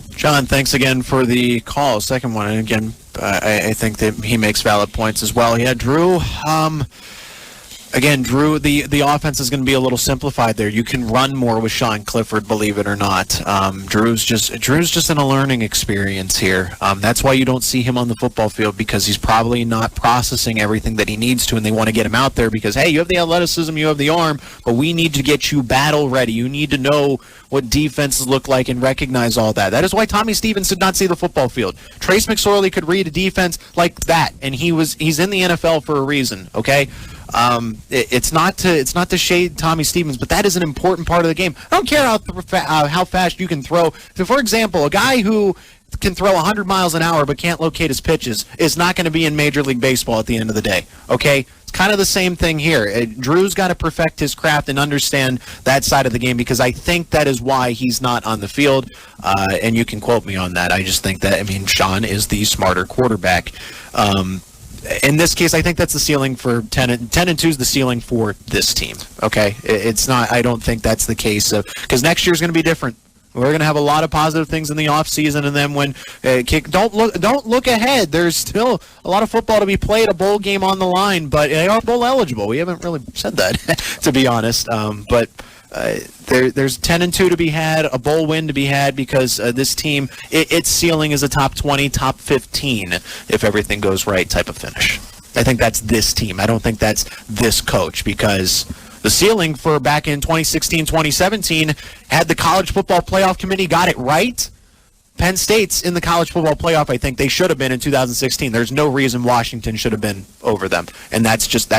John, thanks again for the call. Second one, and again, I think that he makes valid points as well. Yeah, Drew. Again, Drew, the offense is going to be a little simplified there. You can run more with Sean Clifford, believe it or not. Drew's just in a learning experience here. That's why you don't see him on the football field, because he's probably not processing everything that he needs to, and they want to get him out there because, hey, you have the athleticism, you have the arm, but we need to get you battle ready. You need to know what defenses look like and recognize all that. That is why Tommy Stevens did not see the football field. Trace McSorley could read a defense like that, and he's in the NFL for a reason, okay? It's not to shade Tommy Stevens, but that is an important part of the game. I don't care how fast you can throw. So, for example, a guy who can throw 100 miles an hour but can't locate his pitches is not going to be in Major League Baseball at the end of the day, okay? It's kind of the same thing here. Drew's got to perfect his craft and understand that side of the game, because I think that is why he's not on the field, and you can quote me on that. I just think that, Sean is the smarter quarterback. In this case, I think that's the ceiling for 10-2 is the ceiling for this team. Okay, it's not. I don't think that's the case, because next year's going to be different. We're going to have a lot of positive things in the off season, and then when don't look ahead. There's still a lot of football to be played, a bowl game on the line, but they are bowl eligible. We haven't really said that, to be honest. But there's 10-2 to be had, a bowl win to be had, because this team, its ceiling is a top 20, top 15, if everything goes right type of finish. I think that's this team. I don't think that's this coach, because the ceiling for back in 2016, 2017, had the College Football Playoff Committee got it right, Penn State's in the college football playoff. I think they should have been in 2016. There's no reason Washington should have been over them, and that's just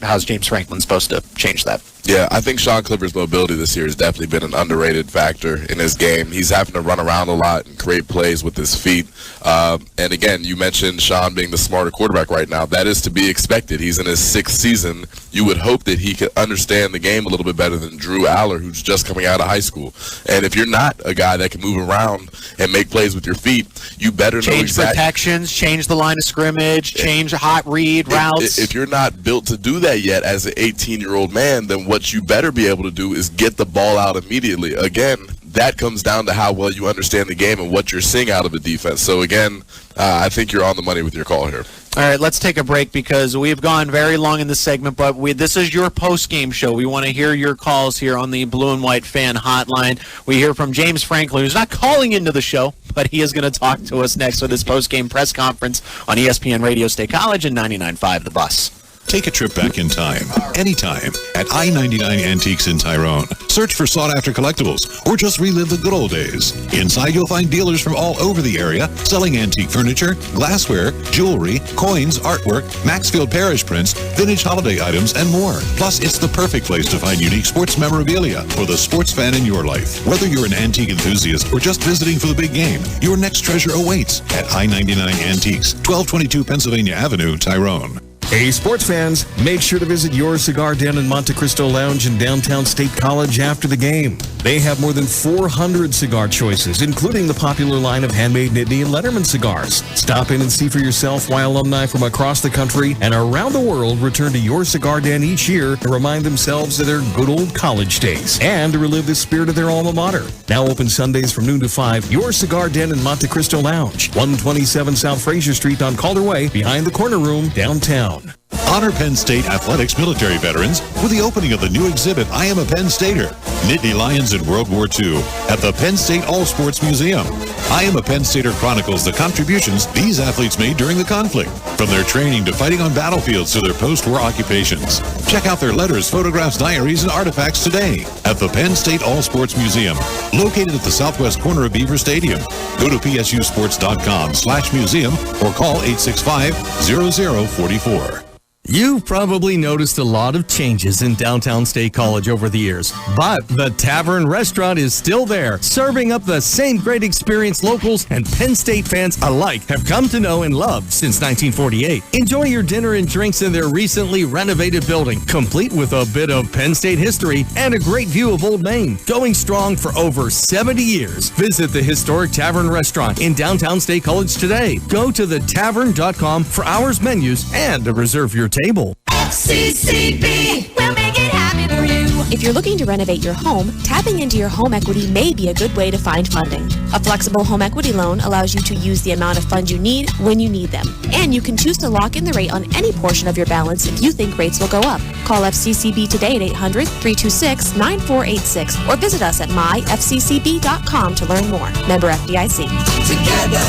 how's James Franklin supposed to change that? Yeah, I think Sean Clifford's mobility this year has definitely been an underrated factor in his game. He's having to run around a lot and create plays with his feet. And again, you mentioned Sean being the smarter quarterback right now. That is to be expected. He's in his 6th season. You would hope that he could understand the game a little bit better than Drew Allar, who's just coming out of high school. And if you're not a guy that can move around and make plays with your feet, you better know change protections, change the line of scrimmage, change hot read routes. If you're not built to do that yet as an 18-year-old man, then what you better be able to do is get the ball out immediately. Again, that comes down to how well you understand the game and what you're seeing out of the defense. So again, I think you're on the money with your call here. All right, let's take a break because we've gone very long in this segment, but this is your post-game show. We want to hear your calls here on the Blue and White Fan Hotline. We hear from James Franklin, who's not calling into the show, but he is going to talk to us next with his post-game press conference on ESPN Radio State College and 99.5 The Bus. Take a trip back in time, anytime, at I-99 Antiques in Tyrone. Search for sought-after collectibles, or just relive the good old days. Inside, you'll find dealers from all over the area selling antique furniture, glassware, jewelry, coins, artwork, Maxfield Parish prints, vintage holiday items, and more. Plus, it's the perfect place to find unique sports memorabilia for the sports fan in your life. Whether you're an antique enthusiast or just visiting for the big game, your next treasure awaits at I-99 Antiques, 1222 Pennsylvania Avenue, Tyrone. Hey, sports fans, make sure to visit your Cigar Den and Monte Cristo Lounge in downtown State College after the game. They have more than 400 cigar choices, including the popular line of handmade Nittany and Letterman cigars. Stop in and see for yourself why alumni from across the country and around the world return to your Cigar Den each year to remind themselves of their good old college days and to relive the spirit of their alma mater. Now open Sundays from noon to 5, your Cigar Den and Monte Cristo Lounge, 127 South Fraser Street on Calder Way, behind the corner room, downtown. Honor Penn State Athletics military veterans with the opening of the new exhibit, I Am a Penn Stater, Nittany Lions in World War II, at the Penn State All Sports Museum. I Am a Penn Stater chronicles the contributions these athletes made during the conflict, from their training to fighting on battlefields to their post-war occupations. Check out their letters, photographs, diaries, and artifacts today at the Penn State All Sports Museum, located at the southwest corner of Beaver Stadium. Go to psusports.com/museum or call 865-0044. You've probably noticed a lot of changes in downtown State College over the years, but the Tavern Restaurant is still there, serving up the same great experience locals and Penn State fans alike have come to know and love since 1948. Enjoy your dinner and drinks in their recently renovated building, complete with a bit of Penn State history and a great view of Old Main. Going strong for over 70 years. Visit the historic Tavern Restaurant in downtown State College today. Go to thetavern.com for hours, menus, and to reserve your table. FCCB, we'll make it happen for you. If you're looking to renovate your home, tapping into your home equity may be a good way to find funding. A flexible home equity loan allows you to use the amount of funds you need when you need them. And you can choose to lock in the rate on any portion of your balance if you think rates will go up. Call FCCB today at 800-326-9486 or visit us at myfccb.com to learn more. Member FDIC. Together,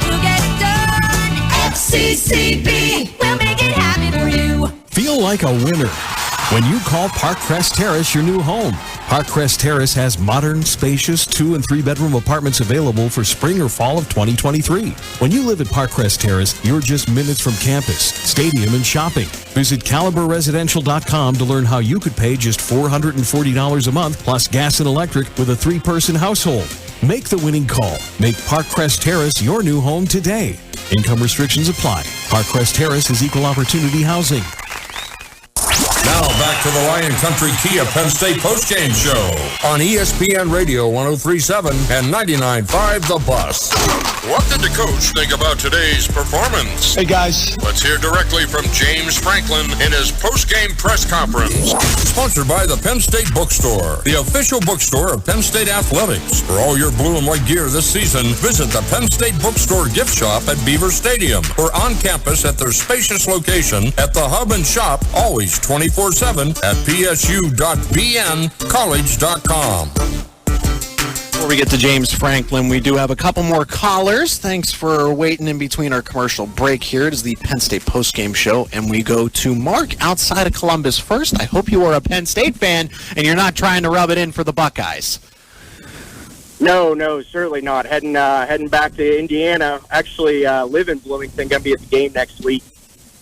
we'll get it done. FCCB, we'll make it happen for you. Feel like a winner when you call Parkcrest Terrace your new home. Parkcrest Terrace has modern, spacious 2- and 3-bedroom apartments available for spring or fall of 2023. When you live at Parkcrest Terrace, you're just minutes from campus, stadium, and shopping. Visit CaliberResidential.com to learn how you could pay just $440 a month plus gas and electric with a 3-person household. Make the winning call. Make Parkcrest Terrace your new home today. Income restrictions apply. Parkcrest Terrace is equal opportunity housing. Now back to the Lion Country Kia Penn State Postgame Show on ESPN Radio 103.7 and 99.5 The Bus. What did the coach think about today's performance? Hey, guys. Let's hear directly from James Franklin in his postgame press conference. Sponsored by the Penn State Bookstore, the official bookstore of Penn State Athletics. For all your blue and white gear this season, visit the Penn State Bookstore gift shop at Beaver Stadium or on campus at their spacious location at the Hub and Shop, always 24/7 at psu.bncollege.com. Before we get to James Franklin, we do have a couple more callers. Thanks for waiting in between our commercial break here. It is the Penn State postgame show, and we go to Mark outside of Columbus first. I hope you are a Penn State fan, and you're not trying to rub it in for the Buckeyes. No, certainly not. Heading back to Indiana. Actually, live in Bloomington. Going to be at the game next week.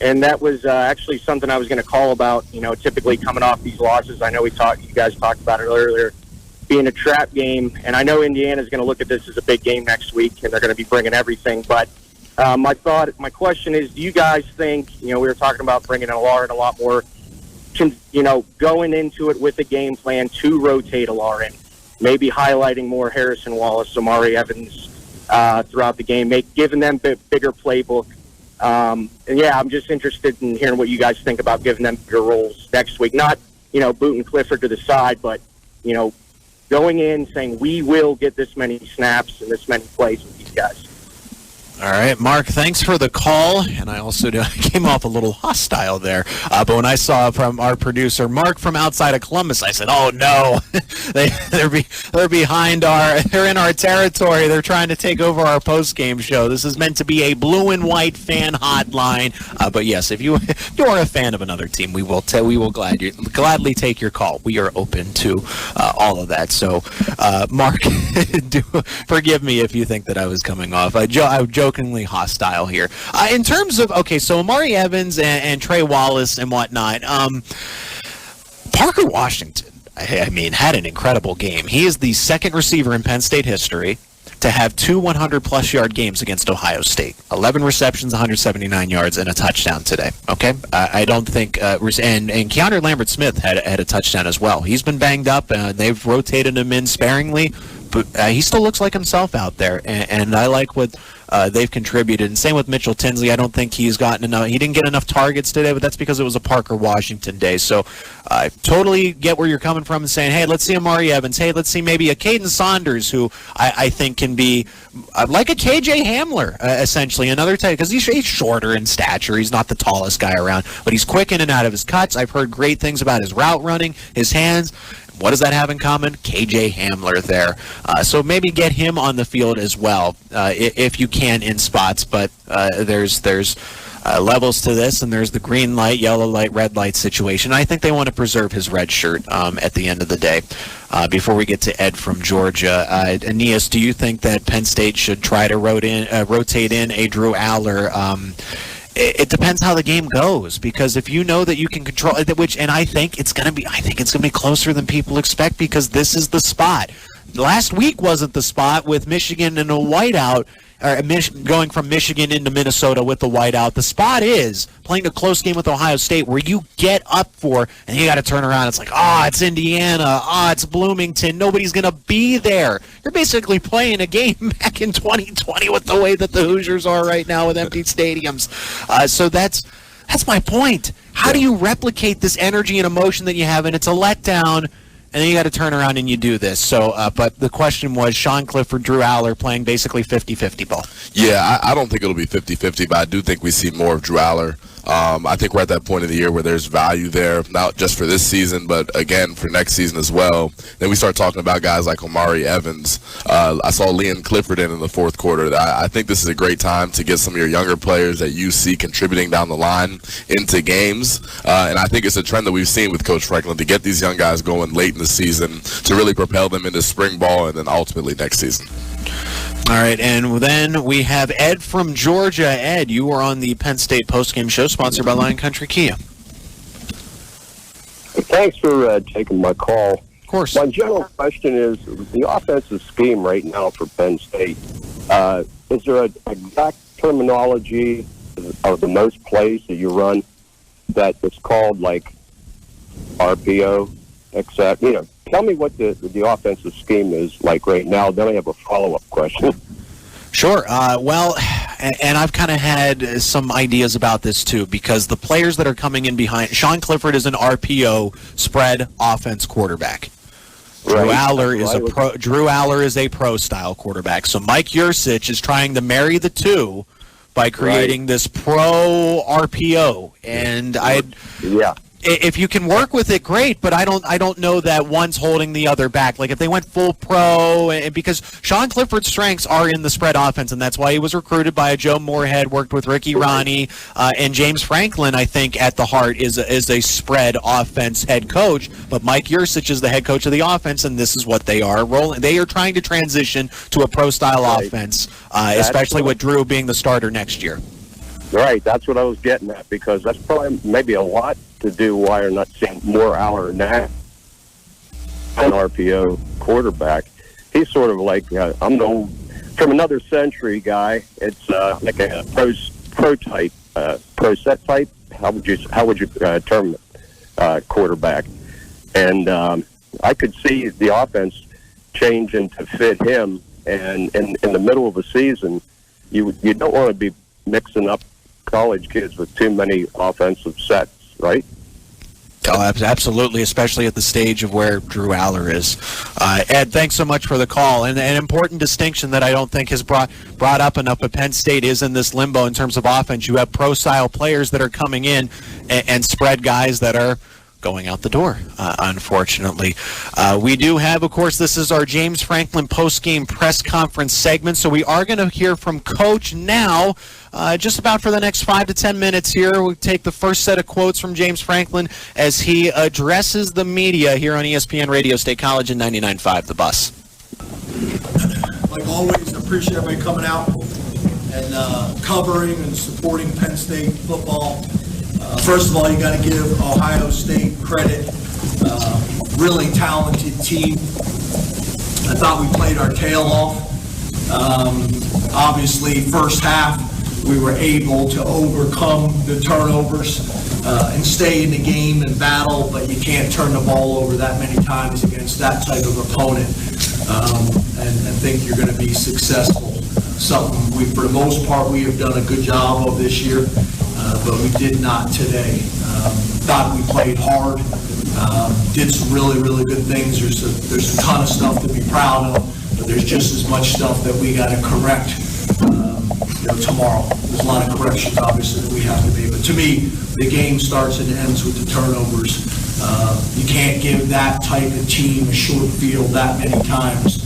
And that was actually something I was going to call about. You know, typically coming off these losses, I know you guys talked about it earlier, being a trap game. And I know Indiana's going to look at this as a big game next week, and they're going to be bringing everything. But my question is, do you guys think, you know, we were talking about bringing in Allar and a lot more, going into it with a game plan to rotate Allar in, maybe highlighting more Harrison Wallace, Amari Evans throughout the game, giving them bigger playbook. And yeah, I'm just interested in hearing what you guys think about giving them bigger roles next week. Not, booting Clifford to the side, but, going in saying we will get this many snaps and this many plays with these guys. All right, Mark, thanks for the call. And I also came off a little hostile there. But when I saw from our producer, Mark from outside of Columbus, I said, oh, no, they're behind they're in our territory. They're trying to take over our post-game show. This is meant to be a blue and white fan hotline. But yes, if you are a fan of another team, we will gladly take your call. We are open to all of that. So, Mark, forgive me if you think that I was coming off. I jokingly hostile here. In terms of, so Amari Evans and Trey Wallace and whatnot, Parker Washington, had an incredible game. He is the second receiver in Penn State history to have 2 100-plus yard games against Ohio State. 11 receptions, 179 yards, and a touchdown today. Okay? I don't think... and Keandre Lambert-Smith had a touchdown as well. He's been banged up. They've rotated him in sparingly, but he still looks like himself out there, and I like what they've contributed. And same with Mitchell Tinsley. I don't think he's gotten enough. He didn't get enough targets today, but that's because it was a Parker Washington day. So I totally get where you're coming from and saying, hey, let's see Amari Evans. Hey, let's see maybe a Caden Saunders, who I think can be like a KJ Hamler, essentially. Another type, because he's shorter in stature. He's not the tallest guy around, but he's quick in and out of his cuts. I've heard great things about his route running, his hands. What does that have in common? KJ Hamler there. So maybe get him on the field as well, if you can in spots. But there's levels to this, and there's the green light, yellow light, red light situation. I think they want to preserve his red shirt at the end of the day. Before we get to Ed from Georgia, Aeneas, do you think that Penn State should try to rotate in a Drew Allar? It depends how the game goes, because if you know that you can control it, I think it's going to be closer than people expect, because this is the spot. Last week wasn't the spot with Michigan and a whiteout, or going from Michigan into Minnesota with the whiteout. The spot is playing a close game with Ohio State where you get up for, and you got to turn around. It's like, it's Indiana. It's Bloomington. Nobody's going to be there. You're basically playing a game back in 2020 with the way that the Hoosiers are right now with empty stadiums. So that's That's my point. How do you replicate this energy and emotion that you have, and it's a letdown, and then you got to turn around and you do this. So, but the question was Sean Clifford, Drew Allar playing basically 50-50 ball. Yeah, I don't think it'll be 50-50, but I do think we see more of Drew Allar. I think we're at that point of the year where there's value there, not just for this season, but again for next season as well. Then we start talking about guys like Omari Evans. I saw Liam Clifford in the fourth quarter. I think this is a great time to get some of your younger players that you see contributing down the line into games. And I think it's a trend that we've seen with Coach Franklin to get these young guys going late in the season to really propel them into spring ball and then ultimately next season. All right, and then we have Ed from Georgia. Ed, you were on the Penn State postgame show sponsored by Lion Country Kia. Thanks for taking my call. Of course. My general question is, the offensive scheme right now for Penn State, is there an exact terminology of the most plays that you run that is called like RPO, except, tell me what the offensive scheme is like right now. Then I have a follow-up question. Sure. Well, and I've kind of had some ideas about this too, because the players that are coming in behind, Sean Clifford is an RPO spread offense quarterback. Drew Allar is a pro style quarterback. So Mike Yursich is trying to marry the two by creating this pro RPO, and if you can work with it, great. But I don't know that one's holding the other back. Like if they went full pro, because Sean Clifford's strengths are in the spread offense, and that's why he was recruited by Joe Moorhead, worked with Ricky Ronnie, and James Franklin. I think at the heart is a spread offense head coach. But Mike Yursich is the head coach of the offense, and this is what they are rolling. They are trying to transition to a pro style offense, especially with Drew being the starter next year. Right, that's what I was getting at, because that's probably maybe a lot to do why you're not seeing more Allar now. An RPO quarterback. He's sort of like, I'm the from another century guy. It's like a pro type, pro set type. How would you term it? Quarterback. And I could see the offense changing to fit him. And in the middle of a season, you don't want to be mixing up college kids with too many offensive sets, right? Oh, absolutely, especially at the stage of where Drew Allar is. Ed, thanks so much for the call. And an important distinction that I don't think has brought up enough, but Penn State is in this limbo in terms of offense. You have pro-style players that are coming in and spread guys that are going out the door, unfortunately. We do have, of course, this is our James Franklin post-game press conference segment, so we are going to hear from Coach now, just about for the next 5 to 10 minutes here. We'll take the first set of quotes from James Franklin as he addresses the media here on ESPN Radio State College in 99.5 The Bus. Like always, I appreciate everybody coming out and covering and supporting Penn State football. First of all, you got to give Ohio State credit. Really talented team. I thought we played our tail off. Obviously, first half, we were able to overcome the turnovers and stay in the game and battle, but you can't turn the ball over that many times against that type of opponent and think you're going to be successful. Something we, for the most part, we have done a good job of this year. But we did not today. Thought we played hard, did some really, really good things. There's a ton of stuff to be proud of, but there's just as much stuff that we got to correct tomorrow. There's a lot of corrections, obviously, that we have to make. But to me, the game starts and ends with the turnovers. You can't give that type of team a short field that many times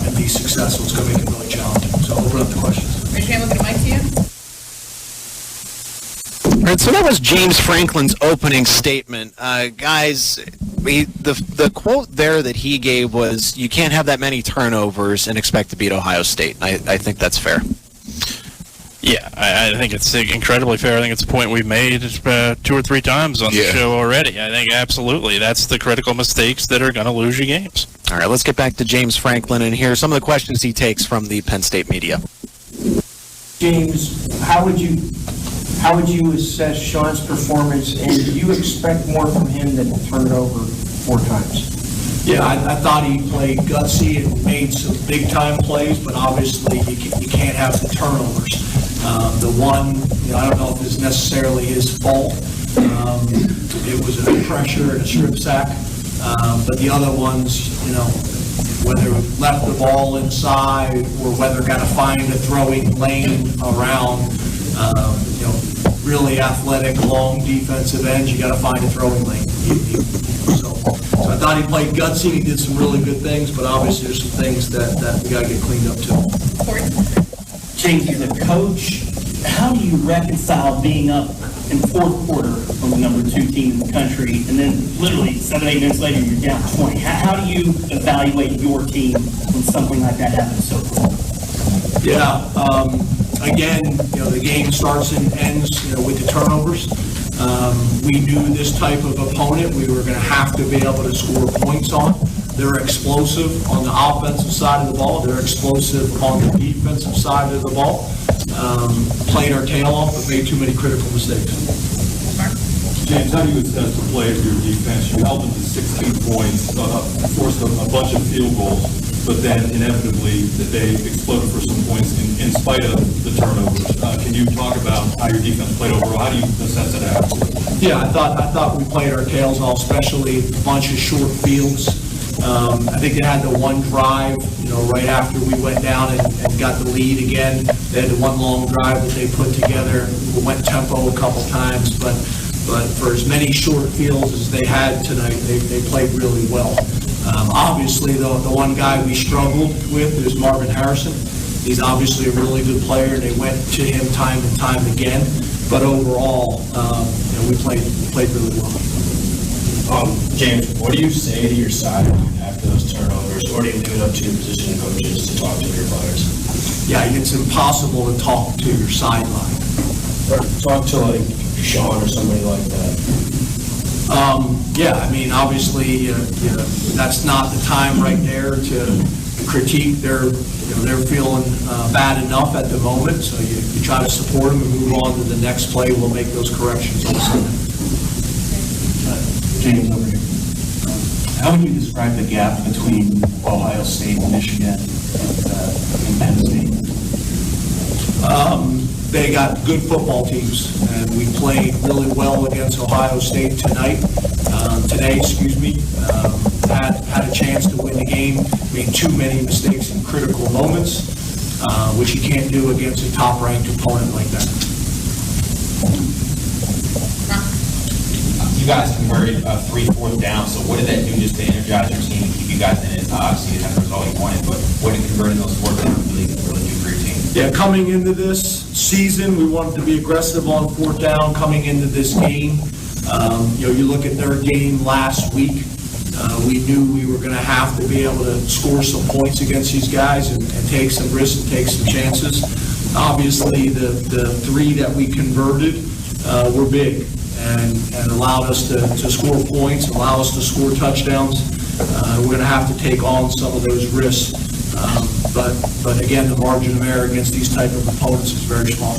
and be successful. It's going to make it really challenging. So I'll open up the questions. Raise your hand, look at the mic to you. All right, so that was James Franklin's opening statement. Guys, the quote there that he gave was, you can't have that many turnovers and expect to beat Ohio State. I think that's fair. Yeah, I think it's incredibly fair. I think it's a point we've made 2 or 3 times on the show already. I think absolutely that's the critical mistakes that are going to lose you games. All right, let's get back to James Franklin and hear some of the questions he takes from the Penn State media. James, how would you assess Sean's performance, and do you expect more from him than to turn it over 4 times? Yeah, I thought he played gutsy and made some big-time plays, but obviously you can't have the turnovers. The one, I don't know if it's necessarily his fault. It was a pressure and a strip sack. But the other ones, whether left the ball inside or whether got to find a throwing lane around, really athletic, long defensive ends, you got to find a throwing lane. So I thought he played gutsy. He did some really good things, but obviously there's some things that we got to get cleaned up too. James, as a coach, how do you reconcile being up in fourth quarter on the number 2 team in the country, and then literally 7-8 minutes later you're down 20? How do you evaluate your team when something like that happens so quickly? Yeah, again, the game starts and ends, with the turnovers. We knew this type of opponent we were going to have to be able to score points on. They're explosive on the offensive side of the ball. They're explosive on the defensive side of the ball. Played our tail off, but made too many critical mistakes. James, how do you assess the play of your defense? You held them to 16 points, forced a bunch of field goals, but then inevitably they exploded for some points in spite of the turnovers. Can you talk about how your defense played overall? How do you assess it out? Yeah, I thought we played our tails off, especially a bunch of short fields. I think they had the one drive, right after we went down and got the lead again. They had the one long drive that they put together. We went tempo a couple times, but for as many short fields as they had tonight, they played really well. Obviously, the one guy we struggled with is Marvin Harrison. He's obviously a really good player, and they went to him time and time again. But overall, we played really well. James, what do you say to your side after those turnovers, or do you leave it up to your position coaches to talk to your players? Yeah, it's impossible to talk to your sideline. Or talk to Sean or somebody like that. Obviously, that's not the time right there to critique. They're feeling bad enough at the moment, so you try to support them and move on to the next play. We'll make those corrections on Sunday. James, over here. How would you describe the gap between Ohio State and Michigan and Penn State? They got good football teams, and we played really well against Ohio State today. Had a chance to win the game, made too many mistakes in critical moments, which you can't do against a top-ranked opponent like that. You guys converted 3 fourth down, so what did that do just to energize your team and keep you guys in it? Obviously, you didn't have the result you wanted, but what did converting those 4th downs really do for your team? Yeah, coming into this season, we wanted to be aggressive on 4th down. Coming into this game, you look at their game last week. We knew we were going to have to be able to score some points against these guys and take some risks and take some chances. Obviously, the 3 that we converted were big and allowed us to score points, allow us to score touchdowns. We're going to have to take on some of those risks. But again, the margin of error against these type of opponents is very small.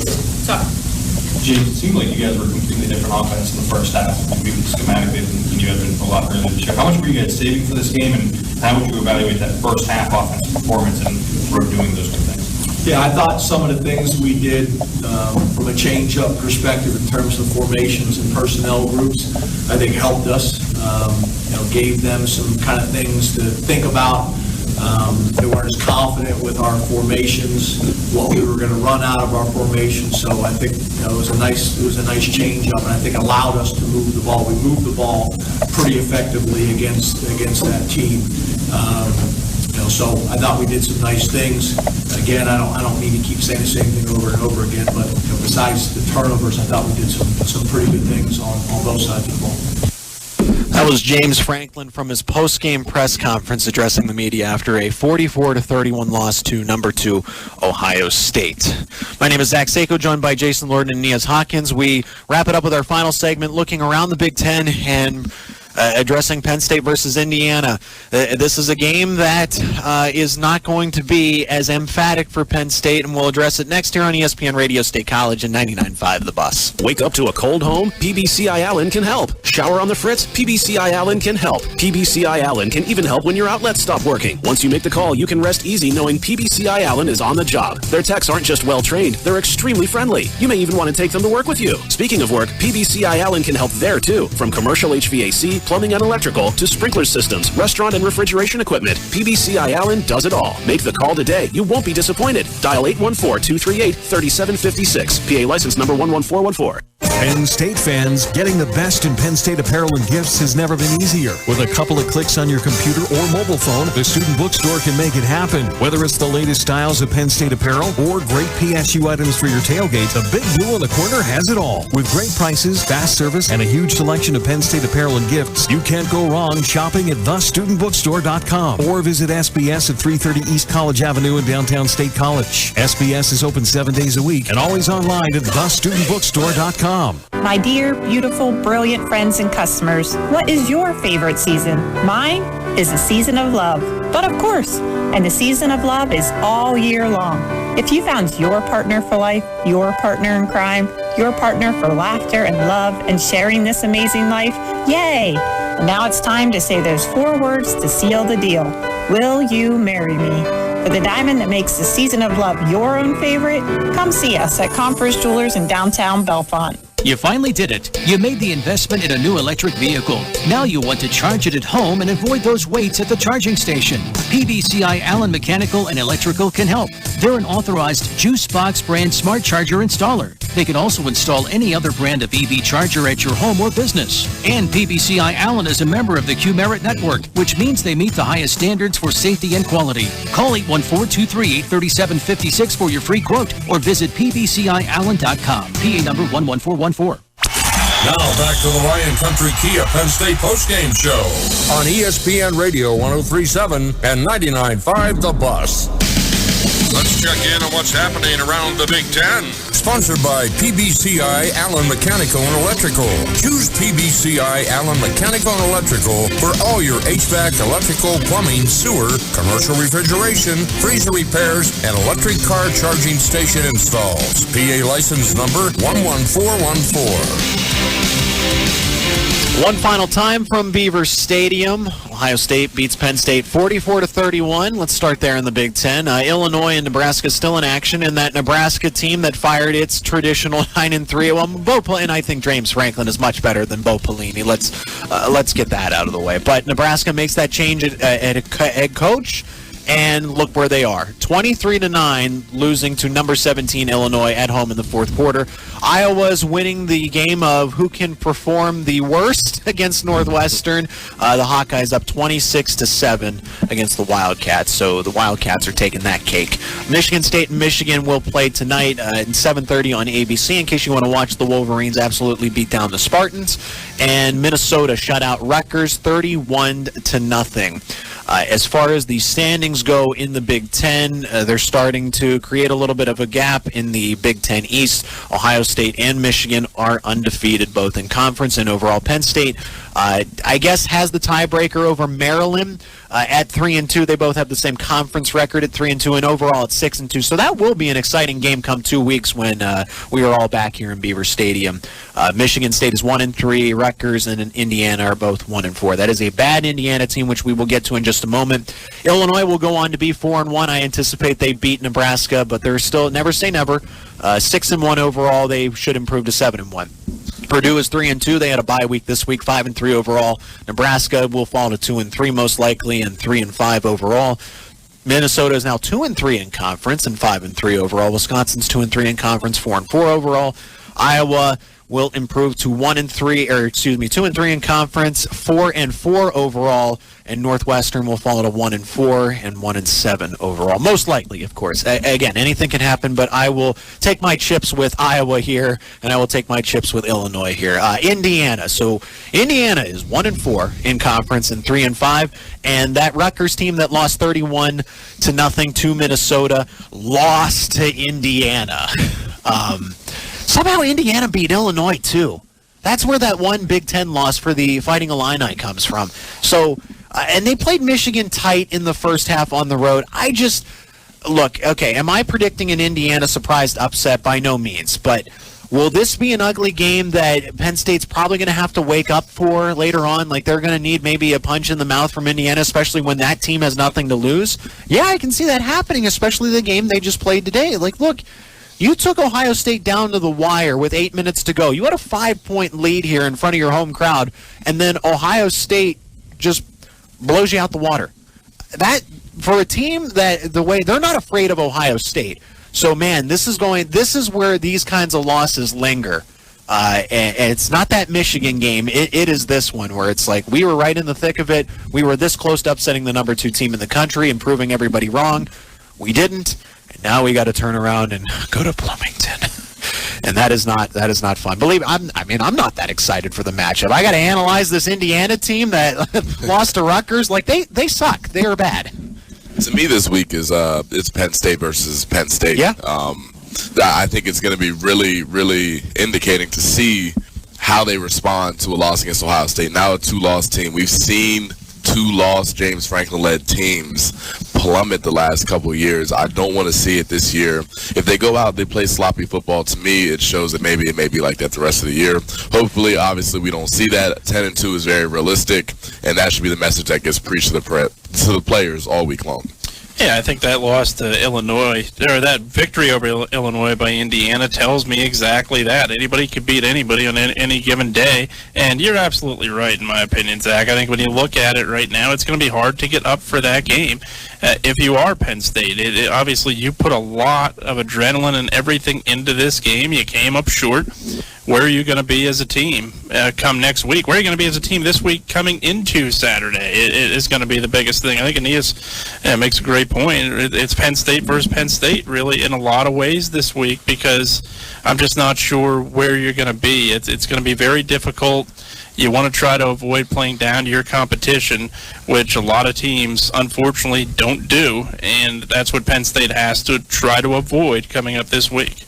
James, it seemed like you guys were a completely different offense in the first half, maybe schematically than you have been a lot earlier this year. How much were you guys saving for this game, and how would you evaluate that first half offensive performance and sort of doing those good things? Yeah, I thought some of the things we did from a change-up perspective in terms of formations and personnel groups, I think helped us. Gave them some kind of things to think about. They weren't as confident with our formations, what we were going to run out of our formations. So I think it was a nice change-up, and I think allowed us to move the ball. We moved the ball pretty effectively against that team. So I thought we did some nice things. Again, I don't mean to keep saying the same thing over and over again, but besides the turnovers, I thought we did some pretty good things on both sides of the ball. That was James Franklin from his post-game press conference addressing the media after a 44-31 loss to number 2 Ohio State. My name is Zach Seyko, joined by Jason Lord and Aeneas Hawkins. We wrap it up with our final segment, looking around the Big Ten and addressing Penn State versus Indiana. This is a game that is not going to be as emphatic for Penn State, and we'll address it next here on ESPN Radio State College and 99.5 The Bus. Wake up to a cold home? PBCI Allen can help. Shower on the fritz? PBCI Allen can help. PBCI Allen can even help when your outlets stop working. Once you make the call, you can rest easy knowing PBCI Allen is on the job. Their techs aren't just well-trained, they're extremely friendly. You may even want to take them to work with you. Speaking of work, PBCI Allen can help there too. From commercial HVAC, plumbing and electrical, to sprinkler systems, restaurant and refrigeration equipment, PBCI Allen does it all. Make the call today. You won't be disappointed. Dial 814-238-3756. PA license number 11414. Penn State fans, getting the best in Penn State apparel and gifts has never been easier. With a couple of clicks on your computer or mobile phone, the Student Bookstore can make it happen. Whether it's the latest styles of Penn State apparel or great PSU items for your tailgate, the Big Blue in the Corner has it all. With great prices, fast service, and a huge selection of Penn State apparel and gifts, you can't go wrong shopping at thestudentbookstore.com or visit SBS at 330 East College Avenue in downtown State College. SBS is open 7 days a week and always online at thestudentbookstore.com. My dear, beautiful, brilliant friends and customers, what is your favorite season? Mine is the season of love. But of course, and the season of love is all year long. If you found your partner for life, your partner in crime, your partner for laughter and love and sharing this amazing life, yay! And now it's time to say those 4 words to seal the deal. Will you marry me? For the diamond that makes the season of love your own favorite, come see us at Conference Jewelers in downtown Bellefonte. You finally did it. You made the investment in a new electric vehicle. Now you want to charge it at home and avoid those waits at the charging station. PBCI Allen Mechanical and Electrical can help. They're an authorized JuiceBox brand smart charger installer. They can also install any other brand of EV charger at your home or business. And PBCI Allen is a member of the Q-Merit Network, which means they meet the highest standards for safety and quality. Call 814-238-3756 for your free quote or visit pbciallen.com. PA number 11414. Now back to the Lion Country Kia Penn State postgame show on ESPN Radio 103.7 and 99.5 The Bus. Let's check in on what's happening around the Big Ten. Sponsored by PBCI Allen Mechanical and Electrical. Choose PBCI Allen Mechanical and Electrical for all your HVAC, electrical, plumbing, sewer, commercial refrigeration, freezer repairs, and electric car charging station installs. PA license number 11414. One final time from Beaver Stadium. Ohio State beats Penn State 44-31. Let's start there in the Big Ten. Illinois and Nebraska still in action, and that Nebraska team that fired its traditional 9-3. Well, and I think James Franklin is much better than Bo Pelini. Let's get that out of the way. But Nebraska makes that change at head coach. And look where they are. 23-9, losing to number 17 Illinois at home in the fourth quarter. Iowa's winning the game of who can perform the worst against Northwestern. The Hawkeyes up 26-7 against the Wildcats. So the Wildcats are taking that cake. Michigan State and Michigan will play tonight at 7:30 on ABC in case you want to watch the Wolverines absolutely beat down the Spartans. And Minnesota shut out Rutgers 31-0. As far as the standings go in the Big Ten, they're starting to create a little bit of a gap in the Big Ten East. Ohio State and Michigan are undefeated both in conference and overall. Penn State, I guess, has the tiebreaker over Maryland at 3-2. They both have the same conference record at 3-2 and overall at 6-2. So that will be an exciting game come 2 weeks when we are all back here in Beaver Stadium. Michigan State is 1-3. Rutgers and Indiana are both 1-4. That is a bad Indiana team, which we will get to in just a moment. Illinois will go on to be 4-1. I anticipate they beat Nebraska, but they're still never say never. 6-1 overall. They should improve to 7-1. Purdue is 3-2. They had a bye week this week, 5-3 overall. Nebraska will fall to 2-3 most likely, and 3-5 overall. Minnesota is now 2-3 in conference and 5-3 overall. Wisconsin's 2-3 in conference, 4-4 overall. Iowa will improve to 2-3 in conference, 4-4 overall, and Northwestern will fall to 1-4 and 1-7 overall. Most likely, of course. Again, anything can happen, but I will take my chips with Iowa here, and I will take my chips with Illinois here. Indiana. So Indiana is 1-4 in conference and 3-5, and that Rutgers team that lost 31-0 to Minnesota lost to Indiana. Somehow Indiana beat Illinois, too. That's where that one Big Ten loss for the Fighting Illini comes from. So, and they played Michigan tight in the first half on the road. Look, okay, am I predicting an Indiana surprised upset? By no means. But will this be an ugly game that Penn State's probably going to have to wake up for later on? Like, they're going to need maybe a punch in the mouth from Indiana, especially when that team has nothing to lose? Yeah, I can see that happening, especially the game they just played today. Like, look, you took Ohio State down to the wire with 8 minutes to go. You had a 5-point lead here in front of your home crowd, and then Ohio State just blows you out the water. That, for a team that the way they're not afraid of Ohio State. So, man, this is where these kinds of losses linger. And it's not that Michigan game. It is this one where it's like we were right in the thick of it. We were this close to upsetting the number 2 team in the country and proving everybody wrong. We didn't. And now we got to turn around and go to Bloomington. And that is not fun. I'm not that excited for the matchup. I got to analyze this Indiana team that lost to Rutgers. Like, they suck. They are bad. To me, this week is it's Penn State versus Penn State. Yeah. I think it's going to be really, really indicating to see how they respond to a loss against Ohio State. Now a 2-loss team. We've seen 2-loss James Franklin-led teams plummet the last couple of years. I don't want to see it this year. If they go out, they play sloppy football, to me, it shows that maybe it may be like that the rest of the year. Hopefully, obviously, we don't see that. 10-2 is very realistic, and that should be the message that gets preached to the players all week long. Yeah, I think that loss to Illinois, or that victory over Illinois by Indiana tells me exactly that. Anybody could beat anybody on any given day, and you're absolutely right in my opinion, Zach. I think when you look at it right now, it's going to be hard to get up for that game. If you are Penn State, obviously you put a lot of adrenaline and everything into this game. You came up short. Where are you going to be as a team come next week? Where are you going to be as a team this week coming into Saturday? It is going to be the biggest thing. I think Aeneas makes a great point. It's Penn State versus Penn State, really, in a lot of ways this week, because I'm just not sure where you're going to be. It's going to be very difficult. You want to try to avoid playing down to your competition, which a lot of teams, unfortunately, don't do, and that's what Penn State has to try to avoid coming up this week.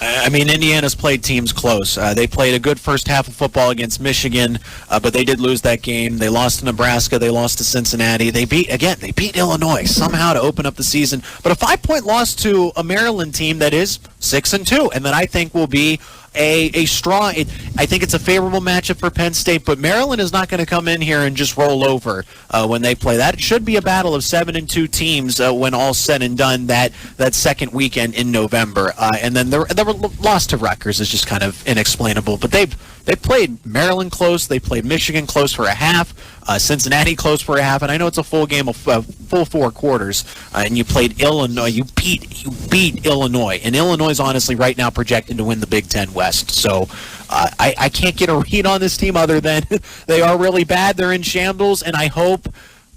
I mean, Indiana's played teams close. They played a good first half of football against Michigan, but they did lose that game. They lost to Nebraska. They lost to Cincinnati. They beat Illinois somehow to open up the season. But a 5-point loss to a Maryland team that is 6-2, and that I think will be a strong. I think it's a favorable matchup for Penn State, but Maryland is not going to come in here and just roll over when they play. That should be a battle of 7-2 teams when all's said and done. That second weekend in November, and then the loss to Rutgers is just kind of inexplainable. But they played Maryland close. They played Michigan close for a half. Cincinnati close for a half, and I know it's a full game of full 4 quarters. And you played Illinois. You beat Illinois, and Illinois is honestly right now projected to win the Big Ten West. So I can't get a read on this team other than they are really bad. They're in shambles, and I hope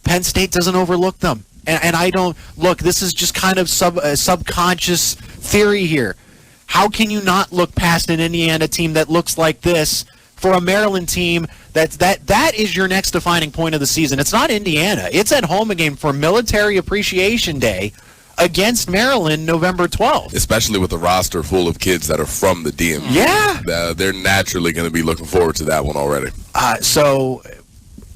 Penn State doesn't overlook them. And I don't look. This is just kind of subconscious theory here. How can you not look past an Indiana team that looks like this for a Maryland team that is your next defining point of the season? It's not Indiana. It's at home again for Military Appreciation Day against Maryland November 12th. Especially with a roster full of kids that are from the DMV. Yeah. They're naturally going to be looking forward to that one already. So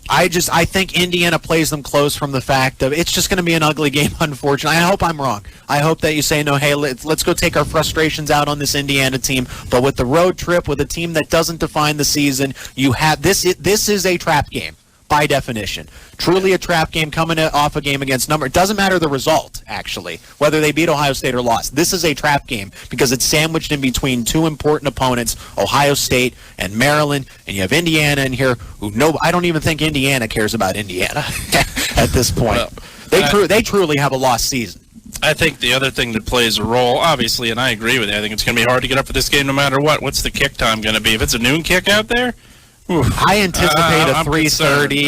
I think Indiana plays them close from the fact of it's just going to be an ugly game, unfortunately. I hope I'm wrong. I hope that you say, no, hey, let's go take our frustrations out on this Indiana team. But with the road trip, with a team that doesn't define the season, you have this is a trap game. By definition, truly a trap game coming off a game against number. It doesn't matter the result, actually, whether they beat Ohio State or lost. This is a trap game because it's sandwiched in between 2 important opponents, Ohio State and Maryland, and you have Indiana in here I don't even think Indiana cares about Indiana at this point. They truly have a lost season. I think the other thing that plays a role, obviously, and I agree with you, I think it's going to be hard to get up for this game no matter what. What's the kick time going to be? If it's a noon kick out there? I anticipate a 3:30.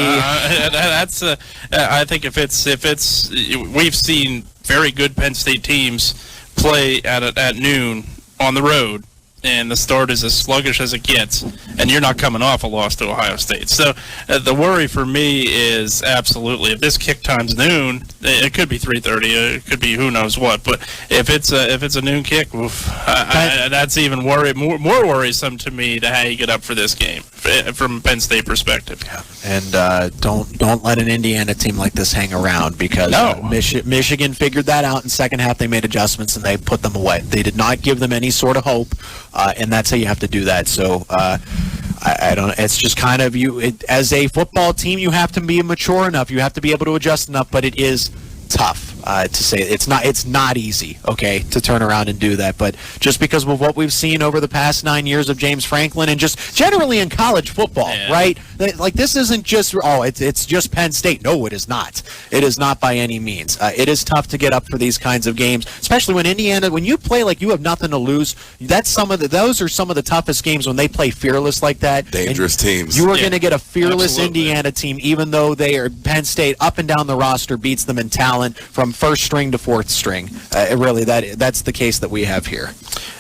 I think if it's we've seen very good Penn State teams play at noon on the road, and the start is as sluggish as it gets, and you're not coming off a loss to Ohio State. So the worry for me is absolutely if this kick time's noon, It could be 3:30. It could be who knows what. But if it's a noon kick, that's even more worrisome to me to how you get up for this game from Penn State perspective. Yeah. And don't let an Indiana team like this hang around, because Michigan figured that out in second half. They made adjustments and they put them away. They did not give them any sort of hope, and that's how you have to do that. So I don't. It's just kind of as a football team, you have to be mature enough. You have to be able to adjust enough, but it is tough to say. It's not easy, okay, to turn around and do that. But just because of what we've seen over the past 9 years of James Franklin, and just generally in college football, right? Like, this isn't just it's just Penn State. No, it is not. It is not by any means. It is tough to get up for these kinds of games, especially when when you play like you have nothing to lose. Those are some of the toughest games, when they play fearless like that. Dangerous teams. You are going to get a fearless Indiana team, even though Penn State up and down the roster beats them in talent from first string to fourth string. Really, that's the case that we have here.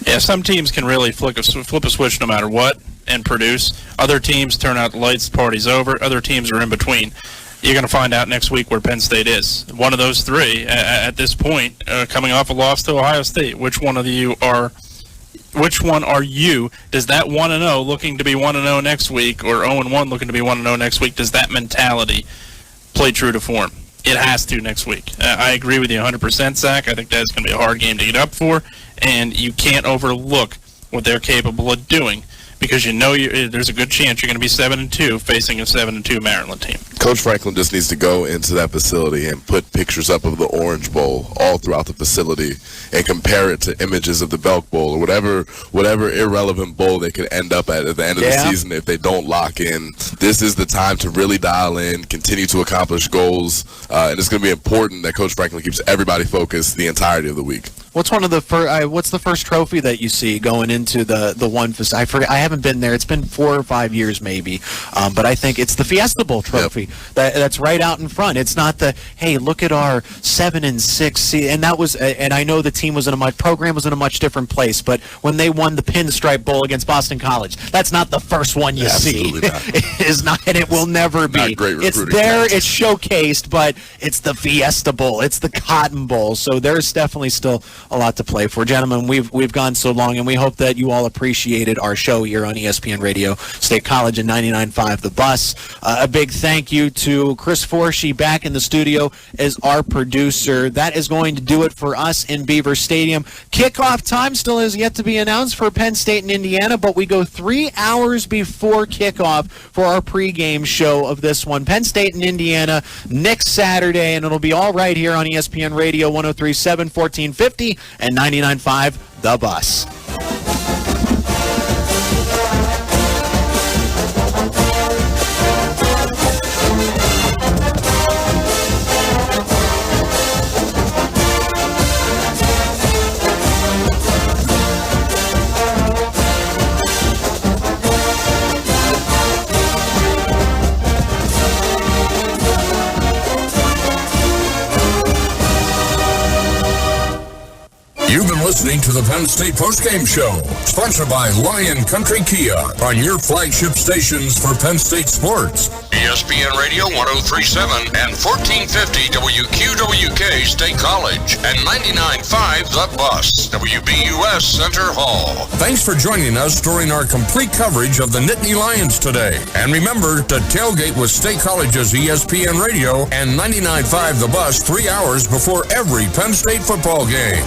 Yeah, some teams can really flip a switch no matter what and produce. Other teams turn out the lights, the party's over. Other teams are in between. You're going to find out next week where Penn State is. One of those three at this point, coming off a loss to Ohio State. Which one are you? Does that 1-0 looking to be 1-0 next week, or 0-1 looking to be 1-0 next week? Does that mentality play true to form? It has to next week. I agree with you 100%, Zach. I think that's going to be a hard game to get up for, and you can't overlook what they're capable of doing, because there's a good chance you're going to be 7-2 facing a 7-2 Maryland team. Coach Franklin just needs to go into that facility and put pictures up of the Orange Bowl all throughout the facility and compare it to images of the Belk Bowl or whatever irrelevant bowl they could end up at the end of the season if they don't lock in. This is the time to really dial in, continue to accomplish goals, and it's going to be important that Coach Franklin keeps everybody focused the entirety of the week. What's the first trophy that you see going into the one? I forget. I haven't been there. It's been 4 or 5 years maybe, but I think it's the Fiesta Bowl trophy that's right out in front. It's not the hey, look at our 7-6, and that was. And I know the team program was in a much different place, but when they won the Pinstripe Bowl against Boston College, that's not the first one you see. Not. It is not, and it will never be. Not great it's there. It's showcased, but it's the Fiesta Bowl. It's the Cotton Bowl. So there's definitely still a lot to play for. Gentlemen, we've gone so long, and we hope that you all appreciated our show here on ESPN Radio, State College and 99.5 The Bus. A big thank you to Chris Forshee back in the studio as our producer. That is going to do it for us in Beaver Stadium. Kickoff time still has yet to be announced for Penn State and Indiana, but we go 3 hours before kickoff for our pregame show of this one. Penn State and Indiana next Saturday, and it'll be all right here on ESPN Radio 103.7, 1450, and 99.5 The Bus. You've been listening to the Penn State Postgame Show, sponsored by Lion Country Kia, on your flagship stations for Penn State sports. ESPN Radio 103.7 and 1450 WQWK State College and 99.5 The Bus, WBUS Center Hall. Thanks for joining us during our complete coverage of the Nittany Lions today. And remember to tailgate with State College's ESPN Radio and 99.5 The Bus 3 hours before every Penn State football game.